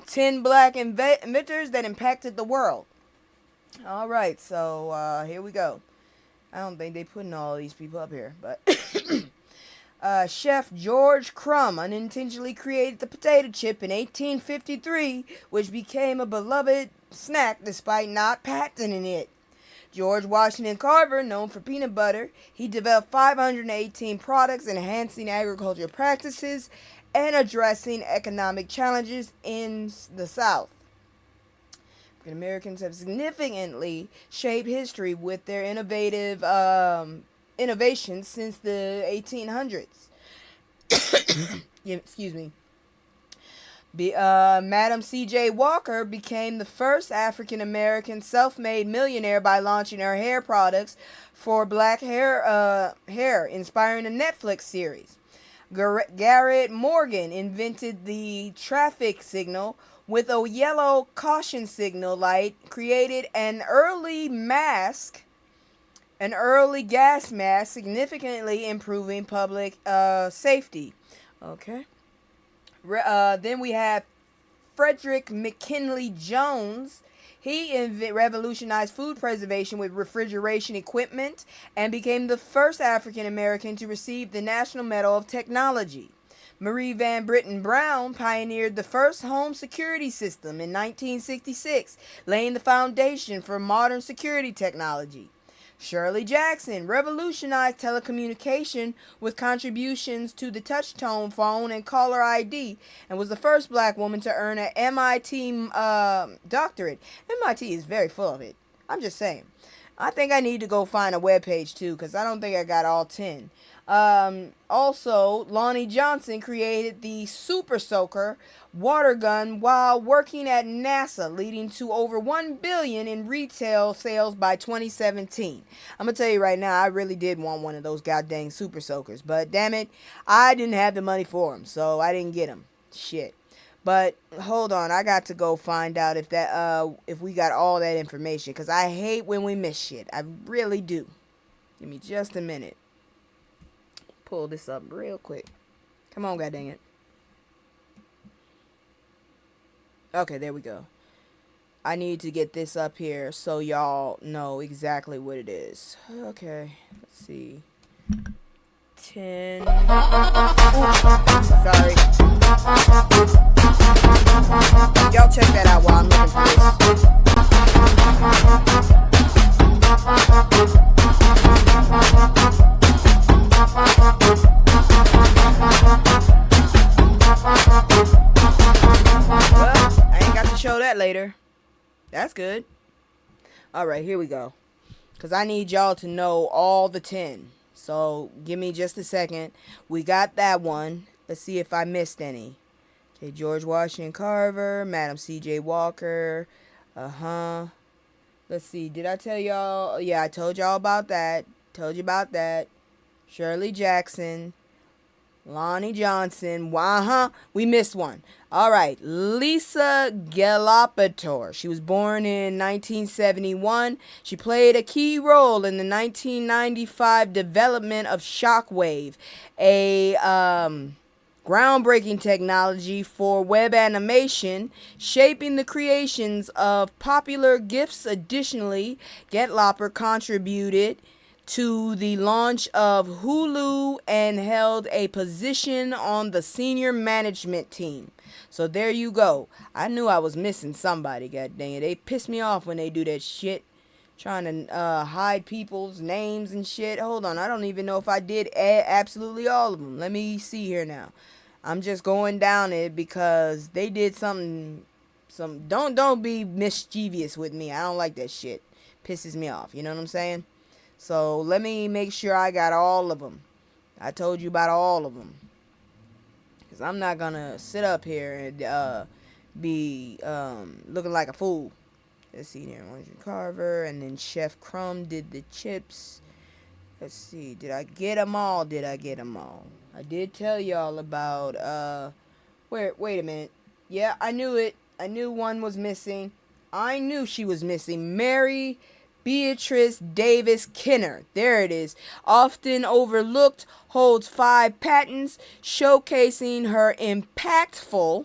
10 black inventors that impacted the world. All right, so here we go. I don't think they putting all these people up here, but Chef George Crumb unintentionally created the potato chip in 1853, which became a beloved snack despite not patenting it. George Washington Carver, known for peanut butter, he developed 518 products enhancing agricultural practices and addressing economic challenges in the South. African Americans have significantly shaped history with their innovative innovations since the 1800s. Yeah, excuse me. Madam C.J. Walker became the first African-American self-made millionaire by launching her hair products for black hair, inspiring a Netflix series. Garrett Morgan invented the traffic signal with a yellow caution signal light, created an early gas mask, significantly improving public safety. Okay. Then we have Frederick McKinley Jones. He revolutionized food preservation with refrigeration equipment and became the first African American to receive the National Medal of Technology. Marie Van Britten Brown pioneered the first home security system in 1966, laying the foundation for modern security technology. Shirley Jackson revolutionized telecommunication with contributions to the touch-tone phone and caller ID, and was the first black woman to earn an MIT doctorate. MIT is very full of it. I'm just saying. I think I need to go find a webpage too, because I don't think I got all 10. Also, Lonnie Johnson created the Super Soaker water gun while working at NASA, leading to over $1 billion in retail sales by 2017. I'm gonna tell you right now, I really did want one of those goddamn Super Soakers, but damn it, I didn't have the money for them, so I didn't get them. Shit. But hold on, I got to go find out if we got all that information, because I hate when we miss shit. I really do. Give me just a minute. pull this up real quick. Come on, god dang it. Okay, there we go. I need to get this up here so y'all know exactly what it is. Okay, let's see. 10. Sorry. Y'all check that out while I'm looking for this. Well, I ain't got to show that later. That's good. Alright, here we go. Because I need y'all to know all the 10. So, give me just a second. We got that one. Let's see if I missed any. Okay, George Washington Carver, Madam C.J. Walker. Let's see. Did I tell y'all? Yeah, I told y'all about that. Told you about that. Shirley Jackson. Lonnie Johnson. We missed one. All right. Lisa Gelapator. She was born in 1971. She played a key role in the 1995 development of Shockwave, a groundbreaking technology for web animation, shaping the creations of popular GIFs. Additionally, Getlauper contributed to the launch of Hulu and held a position on the senior management team. So there you go. I knew I was missing somebody, god dang it. They piss me off when they do that shit. Trying to hide people's names and shit. Hold on, I don't even know if I did absolutely all of them. Let me see here now. I'm just going down it because they did something. Don't be mischievous with me. I don't like that shit. Pisses me off. You know what I'm saying? So let me make sure I got all of them. I told you about all of them. Because I'm not going to sit up here and be looking like a fool. Let's see here. Orange Carver. And then Chef Crumb did the chips. Let's see. Did I get them all? I did tell y'all about, wait a minute. Yeah, I knew it. I knew one was missing. I knew she was missing. Mary Beatrice Davis Kenner. There it is. Often overlooked, holds 5 patents, showcasing her impactful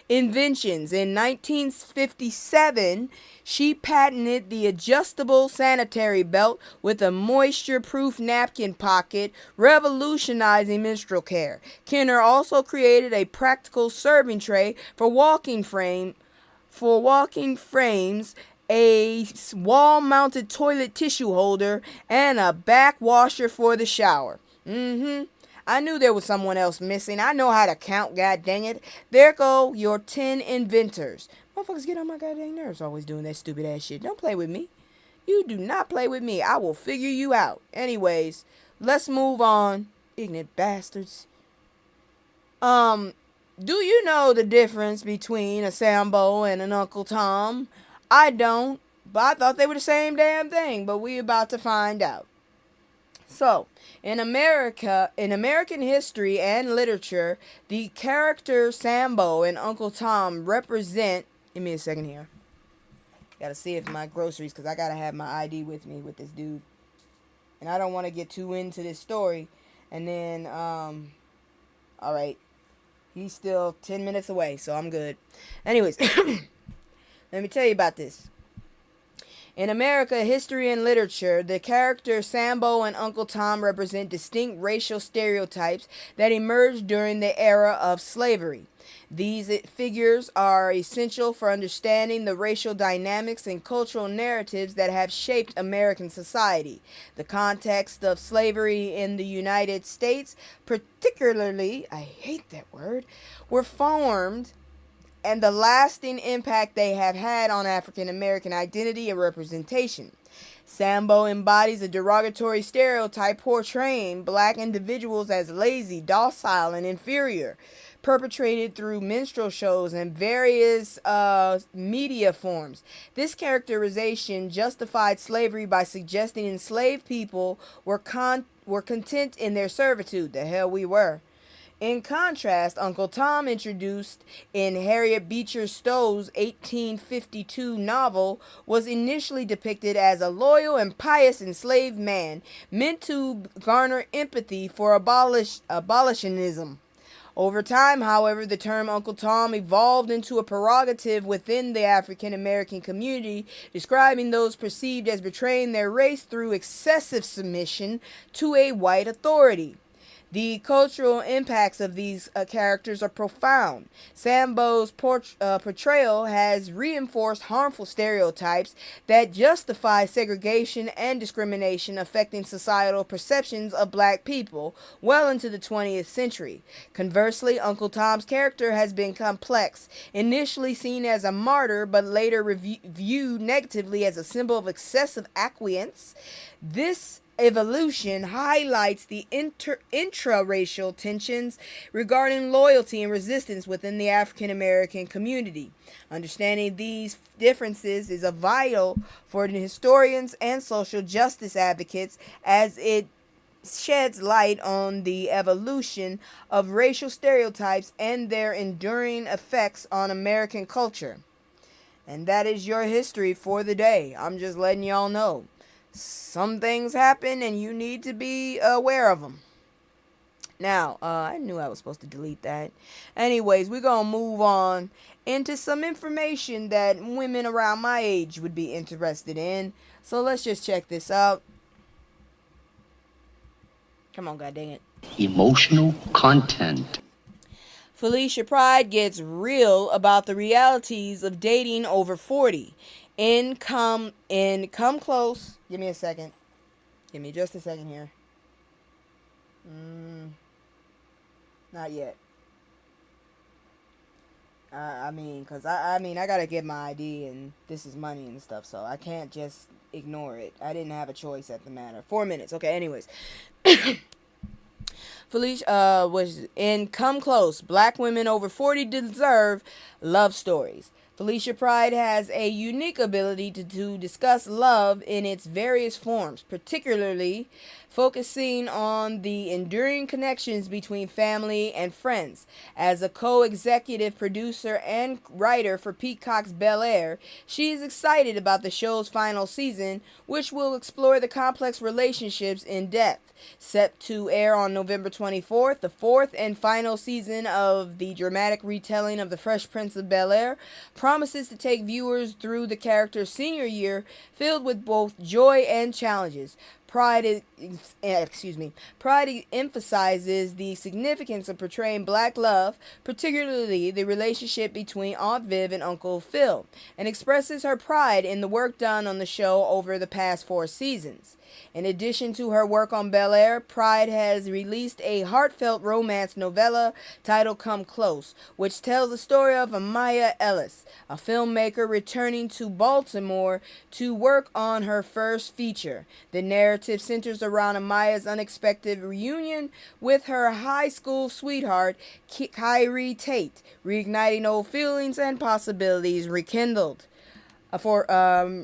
inventions. In 1957, she patented the adjustable sanitary belt with a moisture-proof napkin pocket, revolutionizing menstrual care. Kenner also created a practical serving tray for walking frames, a wall-mounted toilet tissue holder, and a back washer for the shower. I knew there was someone else missing. I know how to count, god dang it. There go your 10 inventors. Motherfuckers get on my goddamn nerves always doing that stupid ass shit. Don't play with me. You do not play with me. I will figure you out. Anyways, let's move on. Ignorant bastards. Do you know the difference between a Sambo and an Uncle Tom? I don't, but I thought they were the same damn thing, but we about to find out. So, in American history and literature, the character Sambo and Uncle Tom represent... Give me a second here. Gotta see if my groceries, because I gotta have my ID with me with this dude. And I don't want to get too into this story. And then, alright. He's still 10 minutes away, so I'm good. Anyways, let me tell you about this. In America, history and literature, the characters Sambo and Uncle Tom represent distinct racial stereotypes that emerged during the era of slavery. These figures are essential for understanding the racial dynamics and cultural narratives that have shaped American society. The context of slavery in the United States, particularly, I hate that word, were formed, and the lasting impact they have had on African American identity and representation. Sambo embodies a derogatory stereotype portraying black individuals as lazy, docile, and inferior, perpetrated through minstrel shows and various media forms. This characterization justified slavery by suggesting enslaved people were content in their servitude. The hell we were. In contrast, Uncle Tom, introduced in Harriet Beecher Stowe's 1852 novel, was initially depicted as a loyal and pious enslaved man meant to garner empathy for abolitionism. Over time, however, the term Uncle Tom evolved into a prerogative within the African American community, describing those perceived as betraying their race through excessive submission to a white authority. The cultural impacts of these characters are profound. Sambo's portrayal has reinforced harmful stereotypes that justify segregation and discrimination affecting societal perceptions of black people well into the 20th century. Conversely, Uncle Tom's character has been complex, initially seen as a martyr but later viewed negatively as a symbol of excessive acquiescence. This evolution highlights the intra-racial tensions regarding loyalty and resistance within the African American community. Understanding these differences is vital for the historians and social justice advocates as it sheds light on the evolution of racial stereotypes and their enduring effects on American culture. And that is your history for the day. I'm just letting y'all know. Some things happen and you need to be aware of them. Now, I knew I was supposed to delete that. Anyways, we're going to move on into some information that women around my age would be interested in. So let's just check this out. Come on, god dang it. Emotional content. Felicia Pride gets real about the realities of dating over 40. Come close. Give me a second. Give me just a second here. Not yet. I gotta get my ID and this is money and stuff, so I can't just ignore it. I didn't have a choice at the matter. 4 minutes. Okay, anyways. Felicia was in Come Close. Black women over 40 deserve love stories. Felicia Pride has a unique ability to discuss love in its various forms, particularly focusing on the enduring connections between family and friends. As a co-executive producer and writer for Peacock's Bel-Air, she is excited about the show's final season, which will explore the complex relationships in depth. Set to air on November 24th, the fourth and final season of the dramatic retelling of The Fresh Prince of Bel-Air promises to take viewers through the character's senior year, filled with both joy and challenges. Pride emphasizes the significance of portraying black love, particularly the relationship between Aunt Viv and Uncle Phil, and expresses her pride in the work done on the show over the past 4 seasons. In addition to her work on Bel-Air, Pride has released a heartfelt romance novella titled Come Close, which tells the story of Amaya Ellis, a filmmaker returning to Baltimore to work on her first feature. The narrative centers around Amaya's unexpected reunion with her high school sweetheart, Kyrie Tate, reigniting old feelings and possibilities rekindled for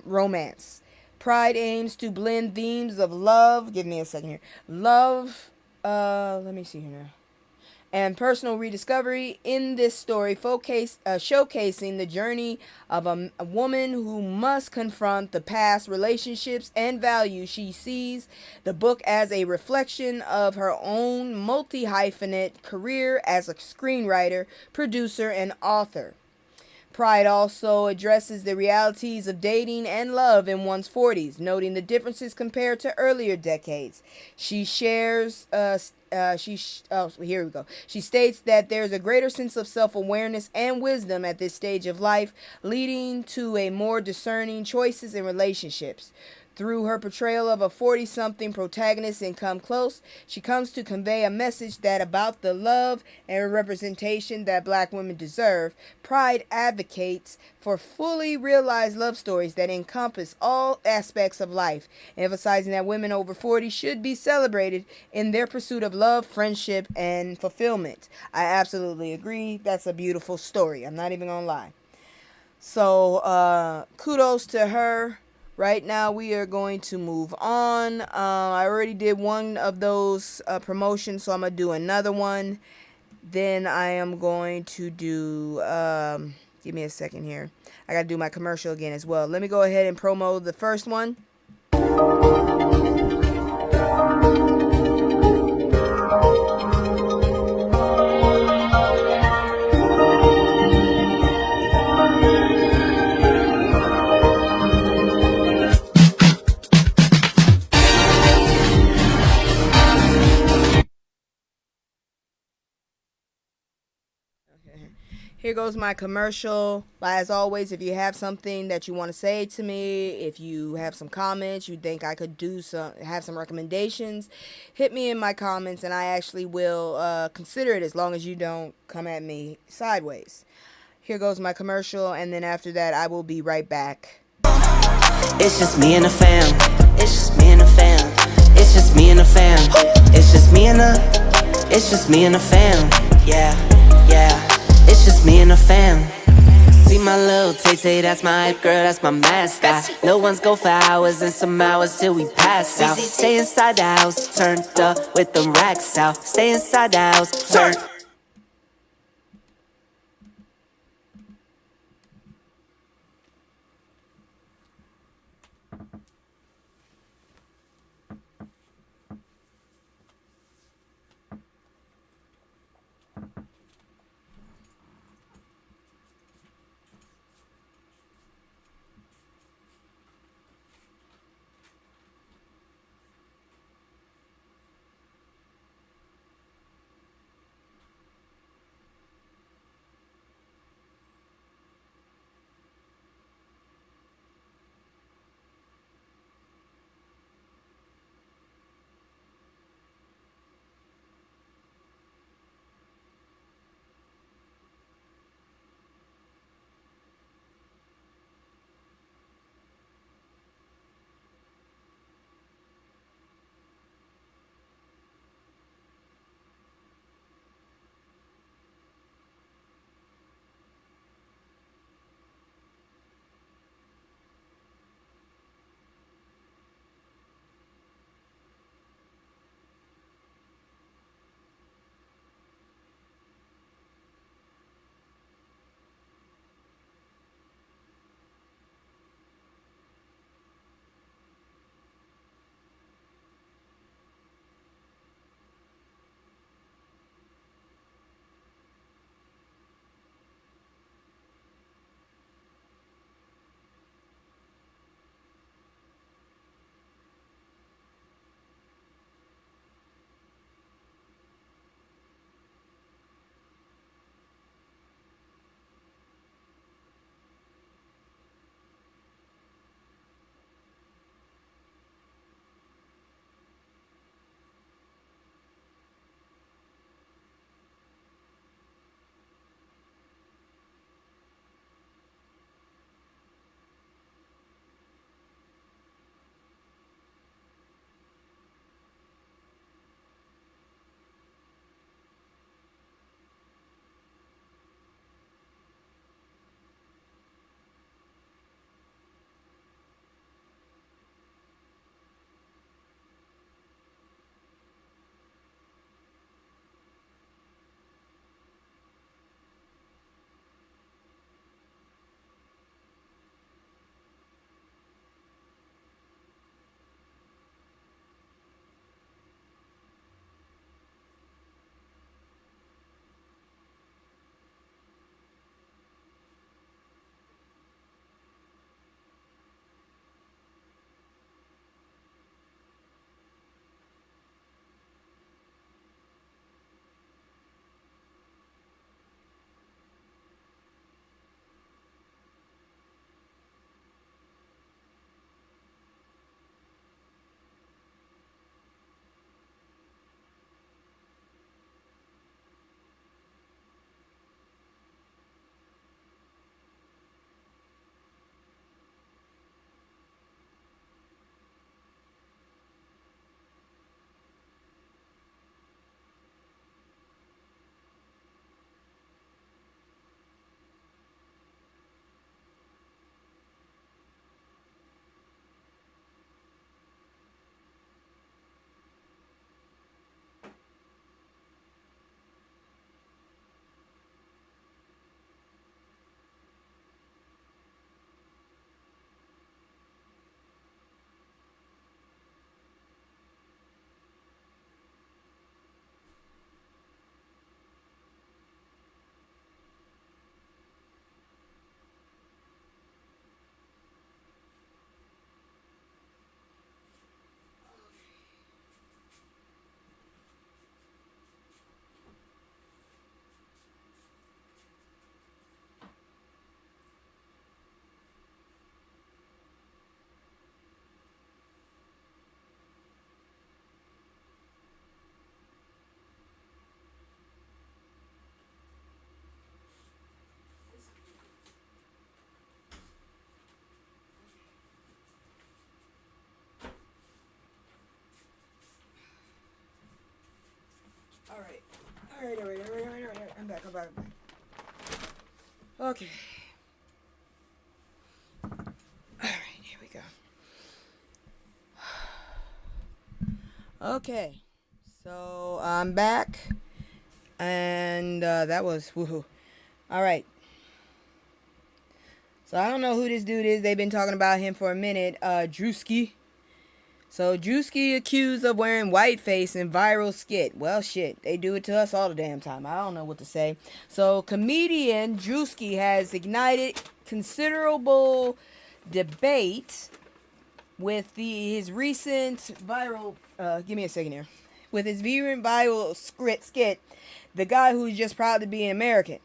romance. Pride aims to blend themes of love, give me a second here, let me see here now, and personal rediscovery in this story, showcasing the journey of a woman who must confront the past relationships and values. She sees the book as a reflection of her own multi-hyphenate career as a screenwriter, producer, and author. Pride also addresses the realities of dating and love in one's 40s, noting the differences compared to earlier decades. She shares, She states that there's a greater sense of self-awareness and wisdom at this stage of life, leading to a more discerning choices in relationships. Through her portrayal of a 40-something protagonist in Come Close, she comes to convey a message that about the love and representation that black women deserve. Pride advocates for fully realized love stories that encompass all aspects of life, emphasizing that women over 40 should be celebrated in their pursuit of love, friendship, and fulfillment. I absolutely agree. That's a beautiful story. I'm not even gonna lie. So, kudos to her. Right now, we are going to move on. I already did one of those promotions, so I'm going to do another one. Then I am going to do, give me a second here. I got to do my commercial again as well. Let me go ahead and promo the first one. Here goes my commercial. As always, if you have something that you want to say to me, if you have some comments, you think I could have some recommendations, hit me in my comments and I actually will consider it, as long as you don't come at me sideways. Here goes my commercial, and then after that I will be right back. It's just me and the fam. It's just me and the fam. It's just me and the fam. It's just me and the fam. Yeah, yeah. It's just me and the fam. See my little Tay-Tay, that's my hype girl, that's my mascot. Little ones go for hours and some hours till we pass out. Stay inside the house, turned up with them racks out. Stay inside the house, turned. All right. I'm back. Okay. All right, here we go. Okay, so I'm back, and that was woohoo. All right. So I don't know who this dude is. They've been talking about him for a minute. Drewski. So Drewski accused of wearing whiteface in viral skit. Well, shit, they do it to us all the damn time. I don't know what to say. So comedian Drewski has ignited considerable debate with his recent viral. Give me a second here. With his viral skit, The Guy Who's Just Proud to Be an American.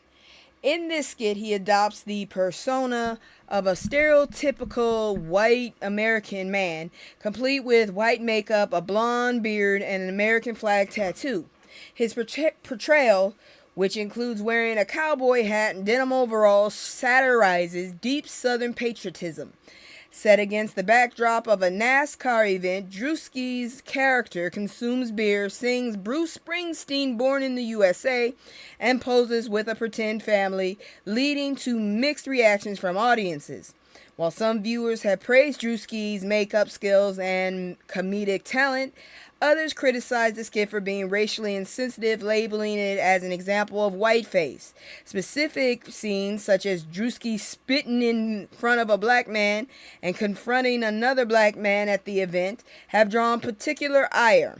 In this skit, he adopts the persona of a stereotypical white American man, complete with white makeup, a blonde beard, and an American flag tattoo. His portrayal, which includes wearing a cowboy hat and denim overalls, satirizes deep Southern patriotism. Set against the backdrop of a NASCAR event, Drewski's character consumes beer, sings Bruce Springsteen Born in the USA, and poses with a pretend family, leading to mixed reactions from audiences. While some viewers have praised Drewski's makeup skills and comedic talent, others criticize the skit for being racially insensitive, labeling it as an example of whiteface. Specific scenes such as Drewski spitting in front of a black man and confronting another black man at the event have drawn particular ire.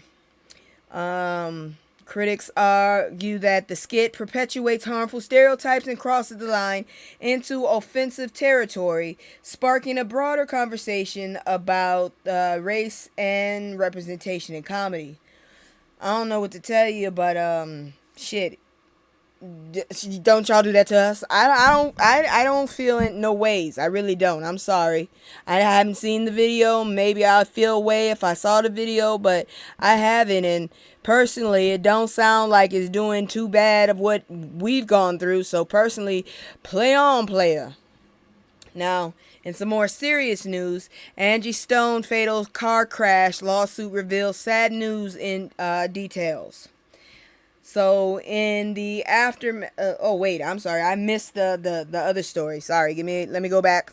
Critics argue that the skit perpetuates harmful stereotypes and crosses the line into offensive territory, sparking a broader conversation about race and representation in comedy. I don't know what to tell you, but shit, don't y'all do that to us. I don't feel it no ways. I really don't. I'm sorry. I haven't seen the video. Maybe I'll feel a way if I saw the video, but I haven't. And personally, it don't sound like it's doing too bad of what we've gone through. So personally, play on, player. Now, in some more serious news, Angie Stone fatal car crash lawsuit reveals sad news in details. So in the aftermath, I missed the other story. Sorry, let me go back.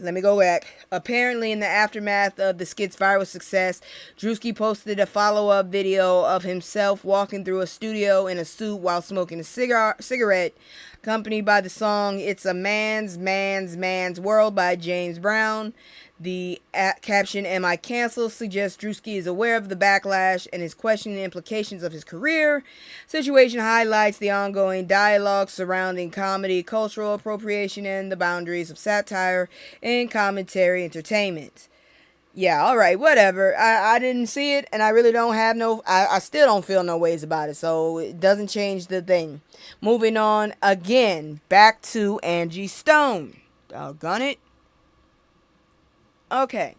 Apparently in the aftermath of the skit's viral success, Drewski posted a follow-up video of himself walking through a studio in a suit while smoking a cigarette, accompanied by the song It's a Man's World by James Brown. The caption, "Am I Cancelled?" suggests Drewski is aware of the backlash and is questioning the implications of his career. Situation highlights the ongoing dialogue surrounding comedy, cultural appropriation, and the boundaries of satire and commentary entertainment. Yeah, alright, whatever. I didn't see it, and I really don't have I still don't feel no ways about it, so it doesn't change the thing. Moving on again, back to Angie Stone. Doggone it. Okay,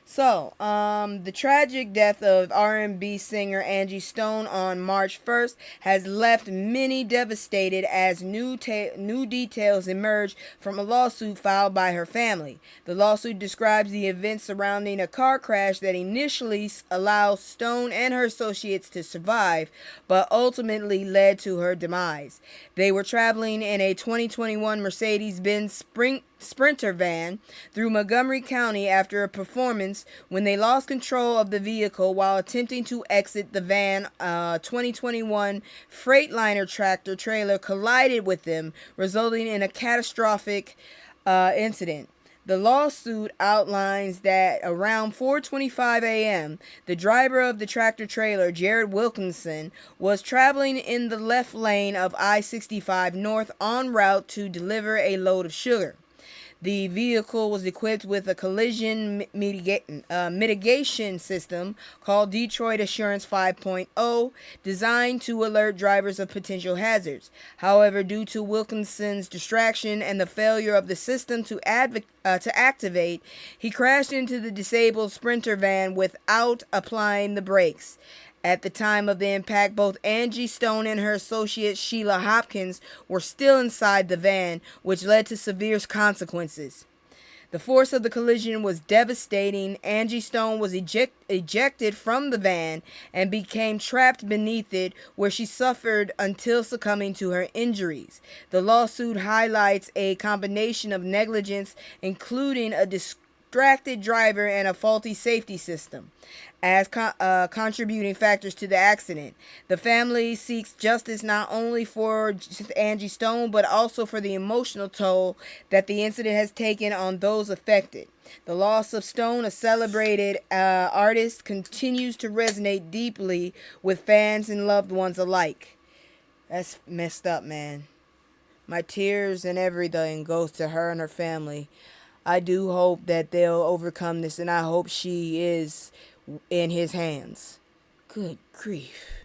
so the tragic death of R&B singer Angie Stone on March 1st has left many devastated as new details emerge from a lawsuit filed by her family. The lawsuit describes the events surrounding a car crash that initially allowed Stone and her associates to survive, but ultimately led to her demise. They were traveling in a 2021 Mercedes-Benz Sprinter van through Montgomery County after a performance when they lost control of the vehicle while attempting to exit the van. 2021 Freightliner tractor trailer collided with them, resulting in a catastrophic incident. The lawsuit outlines that around 4:25 a.m., the driver of the tractor trailer, Jared Wilkinson, was traveling in the left lane of I-65 North en route to deliver a load of sugar. The vehicle was equipped with a collision mitigation system called Detroit Assurance 5.0, designed to alert drivers of potential hazards. However, due to Wilkinson's distraction and the failure of the system to activate, he crashed into the disabled Sprinter van without applying the brakes. At the time of the impact, both Angie Stone and her associate Sheila Hopkins were still inside the van, which led to severe consequences. The force of the collision was devastating. Angie Stone was ejected from the van and became trapped beneath it, where she suffered until succumbing to her injuries. The lawsuit highlights a combination of negligence, including a distracted driver and a faulty safety system, as contributing factors to the accident. The family seeks justice not only for Angie Stone, but also for the emotional toll that the incident has taken on those affected. The loss of Stone, a celebrated artist, continues to resonate deeply with fans and loved ones alike. That's messed up, man. My tears and everything goes to her and her family. I do hope that they'll overcome this, and I hope she is in his hands. Good grief.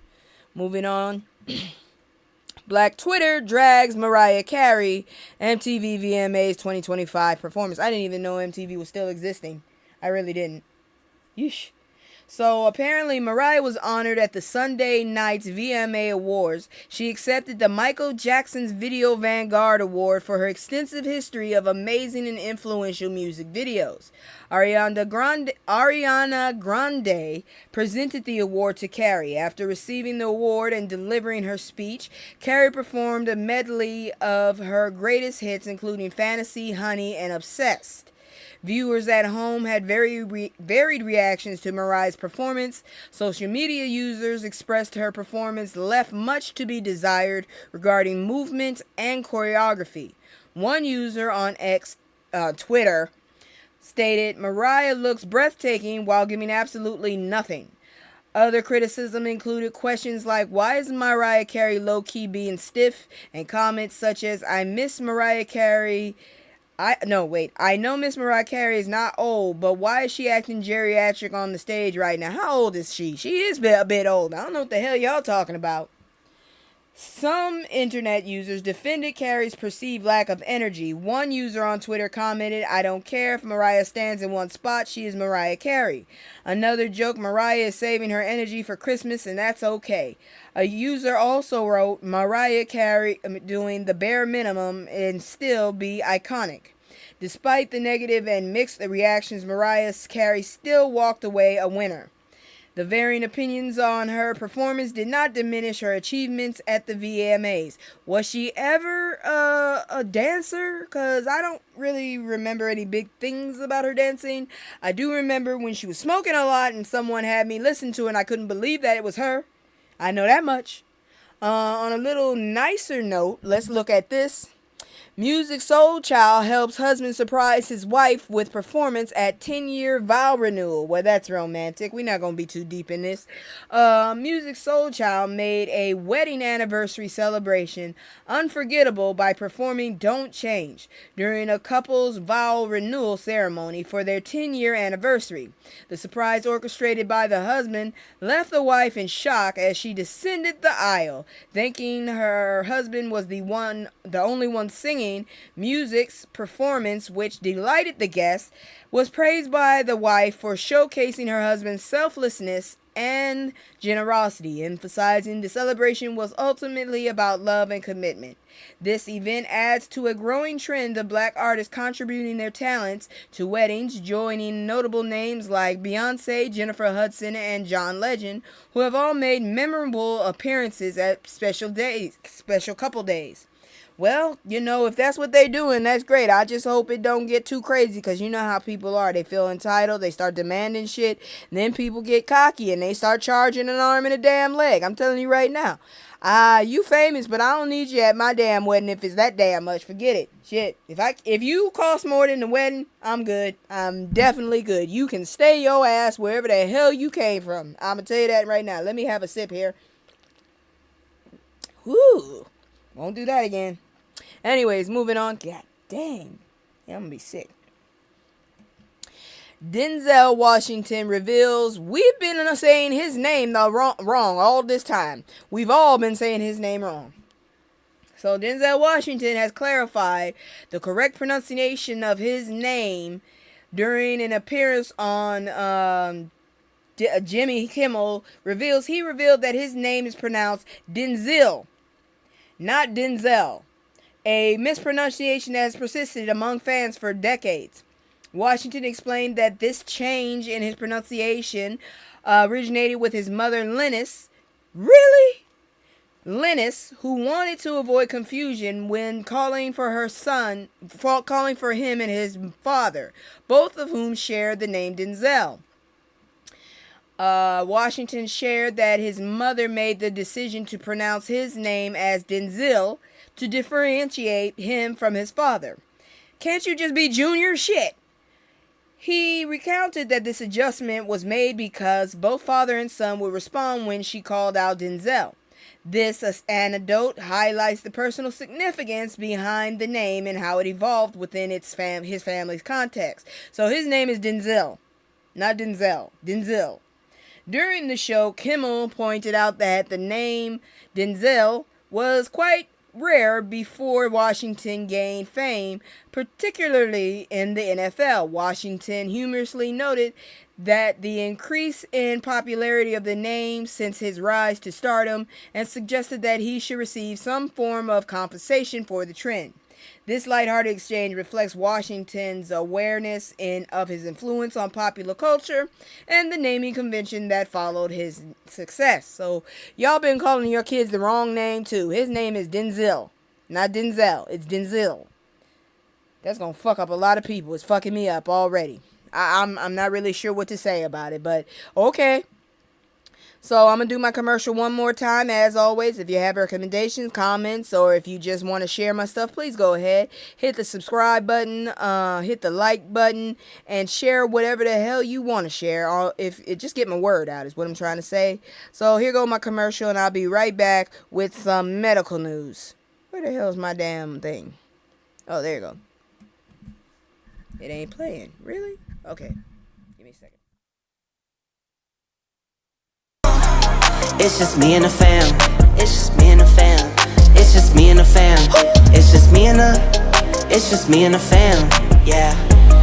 Moving on. Black Twitter drags Mariah Carey MTV VMAs 2025 performance. I didn't even know MTV was still existing. I really didn't. Yeesh. So apparently Mariah was honored at the Sunday night's VMA Awards. She accepted the Michael Jackson's Video Vanguard Award for her extensive history of amazing and influential music videos. Ariana Grande presented the award to Carey. After receiving the award and delivering her speech, Carey performed a medley of her greatest hits, including Fantasy, Honey, and Obsessed. Viewers at home had varied reactions to Mariah's performance. Social media users expressed her performance left much to be desired regarding movement and choreography. One user on Twitter stated, "Mariah looks breathtaking while giving absolutely nothing." Other criticism included questions like, "Why is Mariah Carey low-key being stiff?" and comments such as, "I miss Mariah Carey. I know Miss Mariah Carey is not old, but why is she acting geriatric on the stage right now? How old is she? She is a bit old. I don't know what the hell y'all talking about." Some internet users defended Carey's perceived lack of energy. One user on Twitter commented, "I don't care if Mariah stands in one spot, she is Mariah Carey." Another joked, "Mariah is saving her energy for Christmas and that's okay." A user also wrote, "Mariah Carey doing the bare minimum and still be iconic." Despite the negative and mixed reactions, Mariah Carey still walked away a winner. The varying opinions on her performance did not diminish her achievements at the VMAs. Was she ever a dancer? Because I don't really remember any big things about her dancing. I do remember when she was smoking a lot and someone had me listen to it and I couldn't believe that it was her. I know that much. On a little nicer note, let's look at this. Music Soul Child helps husband surprise his wife with performance at 10-year vow renewal. Well, that's romantic. We're not going to be too deep in this. Music Soul Child made a wedding anniversary celebration unforgettable by performing Don't Change during a couple's vow renewal ceremony for their 10-year anniversary. The surprise, orchestrated by the husband, left the wife in shock as she descended the aisle, thinking her husband was the only one singing. Music's performance, which delighted the guests, was praised by the wife for showcasing her husband's selflessness and generosity, emphasizing the celebration was ultimately about love and commitment. This event adds to a growing trend of black artists contributing their talents to weddings, joining notable names like Beyonce, Jennifer Hudson, and John Legend, who have all made memorable appearances at special couple days. Well, if that's what they're doing, that's great. I just hope it don't get too crazy, because you know how people are. They feel entitled. They start demanding shit. And then people get cocky and they start charging an arm and a damn leg. I'm telling you right now. You famous, but I don't need you at my damn wedding if it's that damn much. Forget it. Shit. If you cost more than the wedding, I'm good. I'm definitely good. You can stay your ass wherever the hell you came from. I'm going to tell you that right now. Let me have a sip here. Whoo. Won't do that again. Anyways, moving on. God dang. Yeah, I'm going to be sick. Denzel Washington reveals we've been saying his name wrong all this time. We've all been saying his name wrong. So Denzel Washington has clarified the correct pronunciation of his name during an appearance on Jimmy Kimmel. He revealed that his name is pronounced Denzel, not Denzel. A mispronunciation that has persisted among fans for decades. Washington explained that this change in his pronunciation originated with his mother, Lennis. Really? Lennis, who wanted to avoid confusion when calling for him and his father, both of whom shared the name Denzel. Washington shared that his mother made the decision to pronounce his name as Denzil to differentiate him from his father. Can't you just be Junior? Shit. He recounted that this adjustment was made because both father and son would respond when she called out Denzel. This anecdote highlights the personal significance behind the name and how it evolved within his family's context. So his name is Denzel, not Denzel. Denzel. During the show, Kimmel pointed out that the name Denzel was quite rare before Washington gained fame, particularly in the NFL. Washington humorously noted that the increase in popularity of the name since his rise to stardom and suggested that he should receive some form of compensation for the trend. This lighthearted exchange reflects Washington's awareness of his influence on popular culture and the naming convention that followed his success. So, y'all been calling your kids the wrong name too. His name is Denzil, not Denzel. It's Denzil. That's gonna fuck up a lot of people. It's fucking me up already. I'm not really sure what to say about it, but okay. So I'm going to do my commercial one more time. As always, if you have recommendations, comments, or if you just want to share my stuff, please go ahead. Hit the subscribe button, hit the like button, and share whatever the hell you want to share. Or just get my word out is what I'm trying to say. So here go my commercial, and I'll be right back with some medical news. Where the hell is my damn thing? Oh, there you go. It ain't playing. Really? Okay. Give me a second. It's just me and the fam. It's just me and the fam. It's just me and the fam. It's just me and the. It's just me and the fam. Yeah,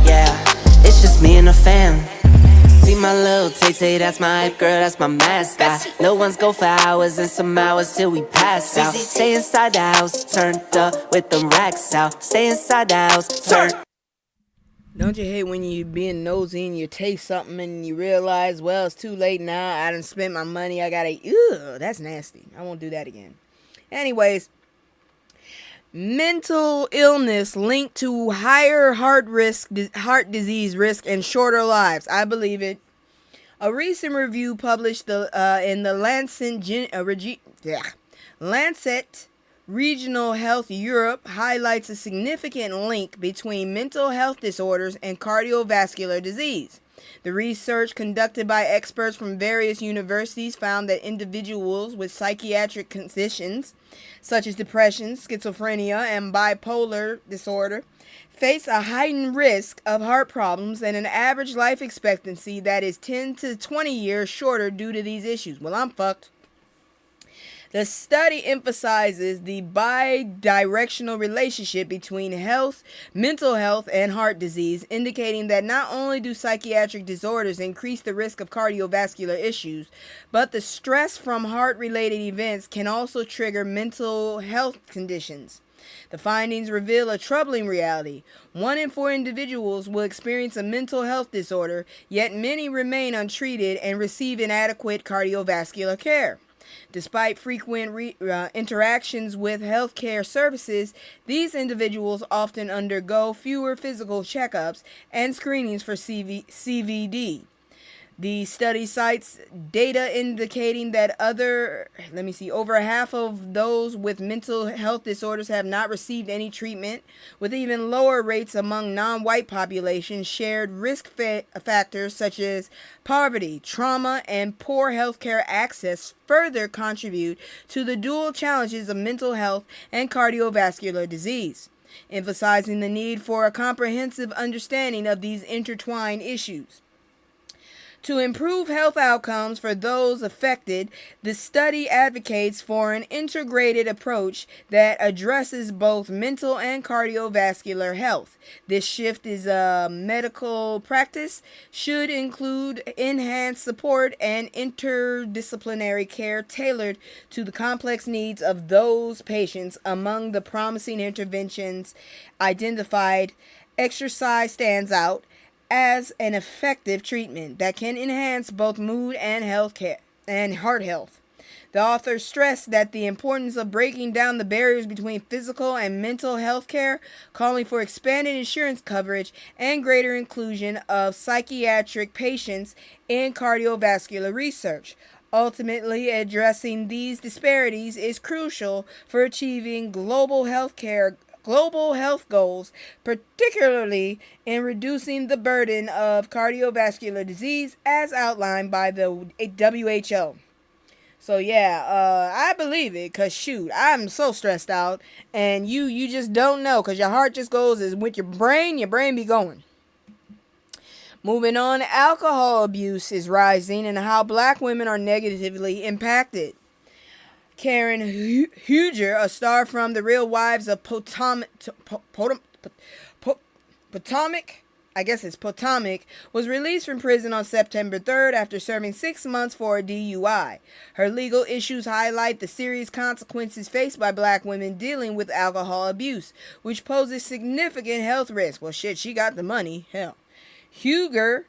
yeah. It's just me and the fam. See my little Tay-Tay, that's my hype girl, that's my mascot. Little ones go for hours and some hours till we pass out. Stay inside the house, turned up with them racks out. Stay inside the house, turned. Don't you hate when you being nosy and you taste something and you realize, well, it's too late now. I done spent my money. I gotta, that's nasty. I won't do that again. Anyways, mental illness linked to higher heart disease risk and shorter lives. I believe it. A recent review published in the Lancet Regional Health Europe highlights a significant link between mental health disorders and cardiovascular disease. The research conducted by experts from various universities found that individuals with psychiatric conditions such as depression, schizophrenia, and bipolar disorder face a heightened risk of heart problems and an average life expectancy that is 10 to 20 years shorter due to these issues. Well, I'm fucked. The study emphasizes the bi-directional relationship between mental health, and heart disease, indicating that not only do psychiatric disorders increase the risk of cardiovascular issues, but the stress from heart-related events can also trigger mental health conditions. The findings reveal a troubling reality. 1 in 4 individuals will experience a mental health disorder, yet many remain untreated and receive inadequate cardiovascular care. Despite frequent interactions with healthcare services, these individuals often undergo fewer physical checkups and screenings for CVD. The study cites data indicating that over half of those with mental health disorders have not received any treatment, with even lower rates among non-white populations. Shared risk factors such as poverty, trauma, and poor healthcare access further contribute to the dual challenges of mental health and cardiovascular disease, emphasizing the need for a comprehensive understanding of these intertwined issues. To improve health outcomes for those affected, the study advocates for an integrated approach that addresses both mental and cardiovascular health. This shift is a medical practice should include enhanced support and interdisciplinary care tailored to the complex needs of those patients. Among the promising interventions identified, exercise stands out as an effective treatment that can enhance both mood and heart health. The author stressed that the importance of breaking down the barriers between physical and mental health care, calling for expanded insurance coverage and greater inclusion of psychiatric patients in cardiovascular research. Ultimately, addressing these disparities is crucial for achieving global health goals, particularly in reducing the burden of cardiovascular disease as outlined by the WHO. So yeah, I believe it, cause shoot, I'm so stressed out, and you just don't know, cause your heart just goes as with your brain be going. Moving on, alcohol abuse is rising and how black women are negatively impacted. Karen Huger, a star from The Real Wives of Potomac, was released from prison on September 3rd after serving 6 months for a DUI. Her legal issues highlight the serious consequences faced by black women dealing with alcohol abuse, which poses significant health risks. Well, shit, she got the money. Hell. Huger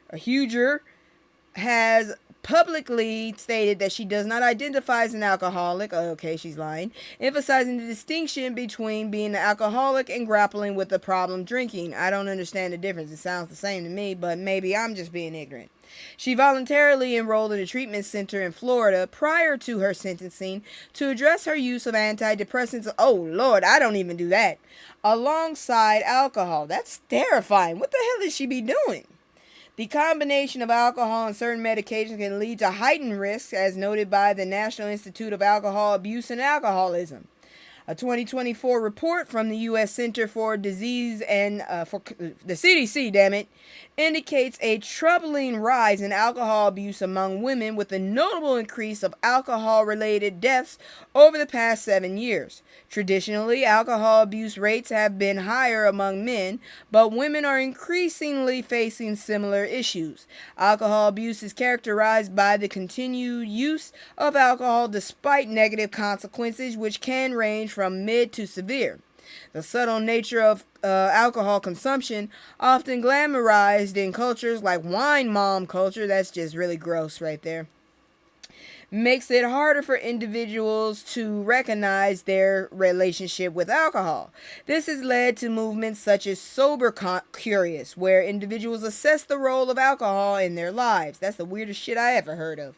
has publicly stated that she does not identify as an alcoholic. Okay, she's lying. Emphasizing the distinction between being an alcoholic and grappling with the problem drinking. I don't understand the difference. It sounds the same to me, but maybe I'm just being ignorant. She voluntarily enrolled in a treatment center in Florida prior to her sentencing to address her use of antidepressants. Oh, Lord, I don't even do that. Alongside alcohol. That's terrifying. What the hell is she be doing? The combination of alcohol and certain medications can lead to heightened risks, as noted by the National Institute of Alcohol Abuse and Alcoholism. A 2024 report from the U.S. Center for Disease and for the CDC, indicates a troubling rise in alcohol abuse among women, with a notable increase of alcohol-related deaths over the past 7 years. Traditionally, alcohol abuse rates have been higher among men, but women are increasingly facing similar issues. Alcohol abuse is characterized by the continued use of alcohol despite negative consequences, which can range from mid to severe. The subtle nature of alcohol consumption, often glamorized in cultures like wine mom culture, that's just really gross right there, makes it harder for individuals to recognize their relationship with alcohol. This has led to movements such as Sober Curious, where individuals assess the role of alcohol in their lives. That's the weirdest shit I ever heard of.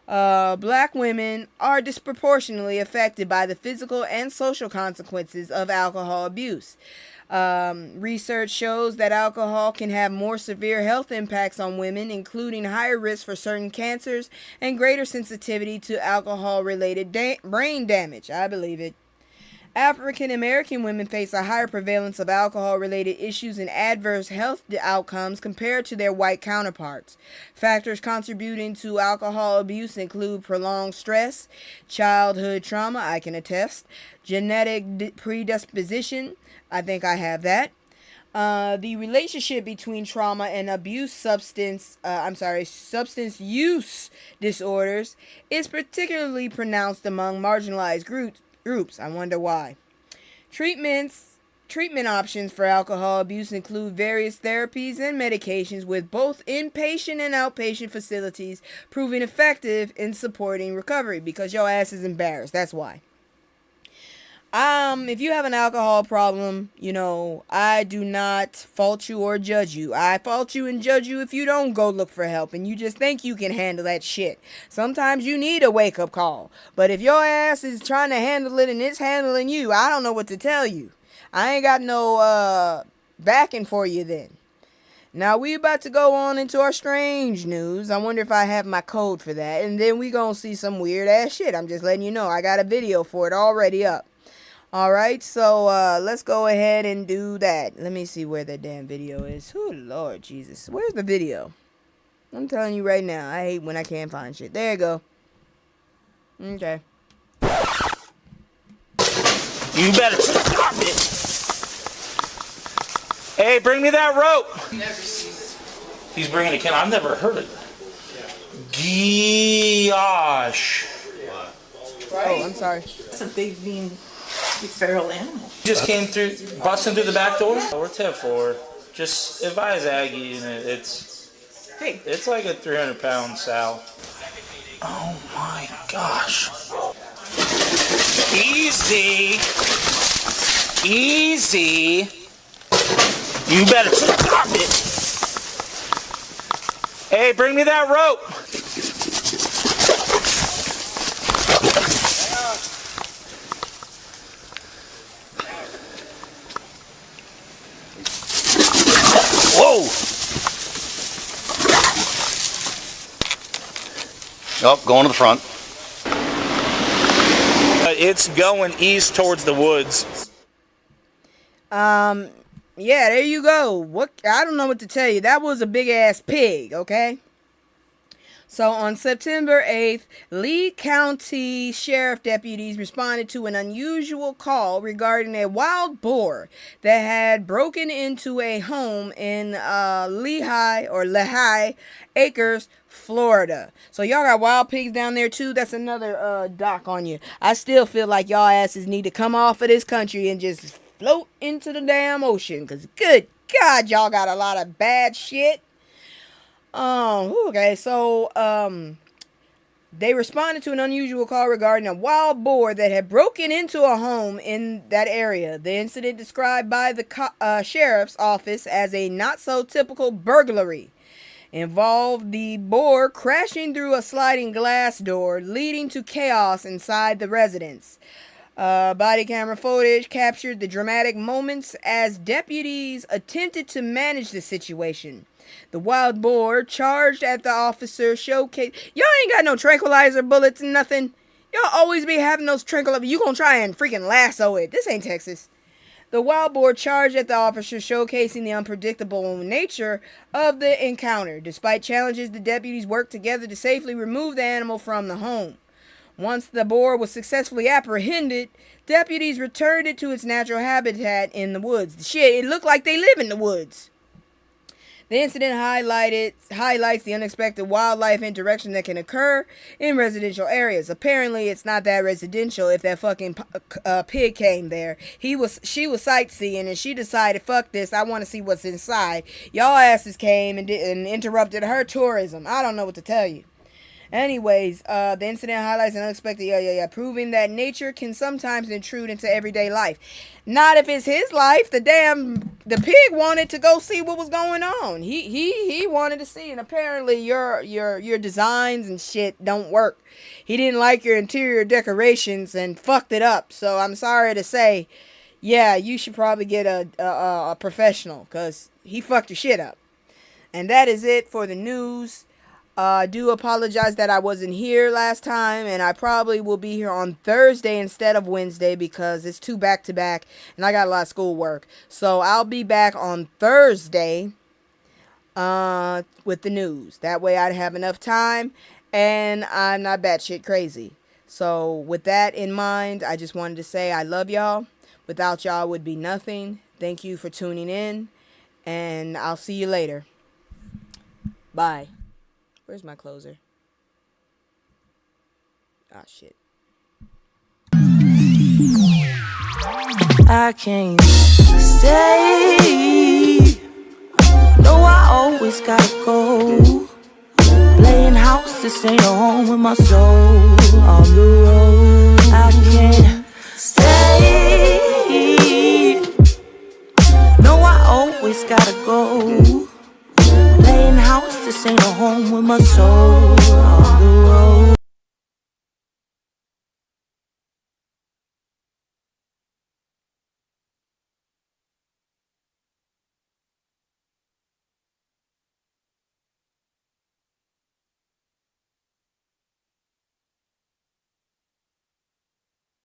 Black women are disproportionately affected by the physical and social consequences of alcohol abuse. Research shows that alcohol can have more severe health impacts on women, including higher risk for certain cancers and greater sensitivity to alcohol-related brain damage. I believe it. African American women face a higher prevalence of alcohol-related issues and adverse health outcomes compared to their white counterparts. Factors contributing to alcohol abuse include prolonged stress, childhood trauma, I can attest, genetic predisposition, I think I have that. The relationship between trauma and substance use disorders is particularly pronounced among marginalized groups. I wonder why. Treatment options for alcohol abuse include various therapies and medications, with both inpatient and outpatient facilities proving effective in supporting recovery, because your ass is embarrassed. That's why. If you have an alcohol problem, I do not fault you or judge you. I fault you and judge you if you don't go look for help and you just think you can handle that shit. Sometimes you need a wake-up call. But if your ass is trying to handle it and it's handling you, I don't know what to tell you. I ain't got no backing for you then. Now we about to go on into our strange news. I wonder if I have my code for that. And then we gonna see some weird ass shit. I'm just letting you know. I got a video for it already up. Alright, so let's go ahead and do that. Let me see where that damn video is. Oh, Lord Jesus. Where's the video? I'm telling you right now, I hate when I can't find shit. There you go. Okay. You better stop it. Hey, bring me that rope. He's bringing a can. I've never heard of it. Gosh. Oh, I'm sorry. That's a big, mean, feral animal. Just came through, busting through the back door. We're 10-4. Just advise Aggie, and it's like a 300-pound sow. Oh my gosh. Easy. Easy. You better stop it. Hey, bring me that rope. Whoa. Oh, going to the front. It's going east towards the woods. Yeah, there you go. What, I don't know what to tell you. That was a big ass pig, okay? So on September 8th, Lee County Sheriff deputies responded to an unusual call regarding a wild boar that had broken into a home in Lehigh Acres, Florida. So y'all got wild pigs down there too? That's another doc on you. I still feel like y'all asses need to come off of this country and just float into the damn ocean, because good God, y'all got a lot of bad shit. Okay, so they responded to an unusual call regarding a wild boar that had broken into a home in that area. The incident, described by the sheriff's office as a not so typical burglary, involved the boar crashing through a sliding glass door, leading to chaos inside the residence. Body camera footage captured the dramatic moments as deputies attempted to manage the situation. The wild boar charged at the officer showcase. Y'all ain't got no tranquilizer bullets and nothing. Y'all always be having those tranquilizer. You gonna try and freaking lasso it. This ain't Texas. The wild boar charged at the officer, showcasing the unpredictable nature of the encounter. Despite challenges, the deputies worked together to safely remove the animal from the home. Once the boar was successfully apprehended, deputies returned it to its natural habitat in the woods. Shit, it looked like they live in the woods. The incident highlights the unexpected wildlife interaction that can occur in residential areas. Apparently, it's not that residential if that fucking pig came there. She was sightseeing and she decided, fuck this, I want to see what's inside. Y'all asses came and interrupted her tourism. I don't know what to tell you. Anyways, the incident highlights an unexpected, proving that nature can sometimes intrude into everyday life. Not if it's his life. The pig wanted to go see what was going on. He wanted to see, and apparently your designs and shit don't work. He didn't like your interior decorations and fucked it up. So I'm sorry to say, yeah, you should probably get a professional, because he fucked your shit up. And that is it for the news. I do apologize that I wasn't here last time, and I probably will be here on Thursday instead of Wednesday because it's 2 back-to-back, and I got a lot of schoolwork. So I'll be back on Thursday with the news. That way I'd have enough time, and I'm not batshit crazy. So with that in mind, I just wanted to say I love y'all. Without y'all would be nothing. Thank you for tuning in, and I'll see you later. Bye. Where's my closer? Ah, shit. I can't stay. No, I always gotta go. Playing house, this ain't a home with my soul. On the road, I can't stay. No, I always gotta go. Playing house, this ain't a home with my soul. On the road.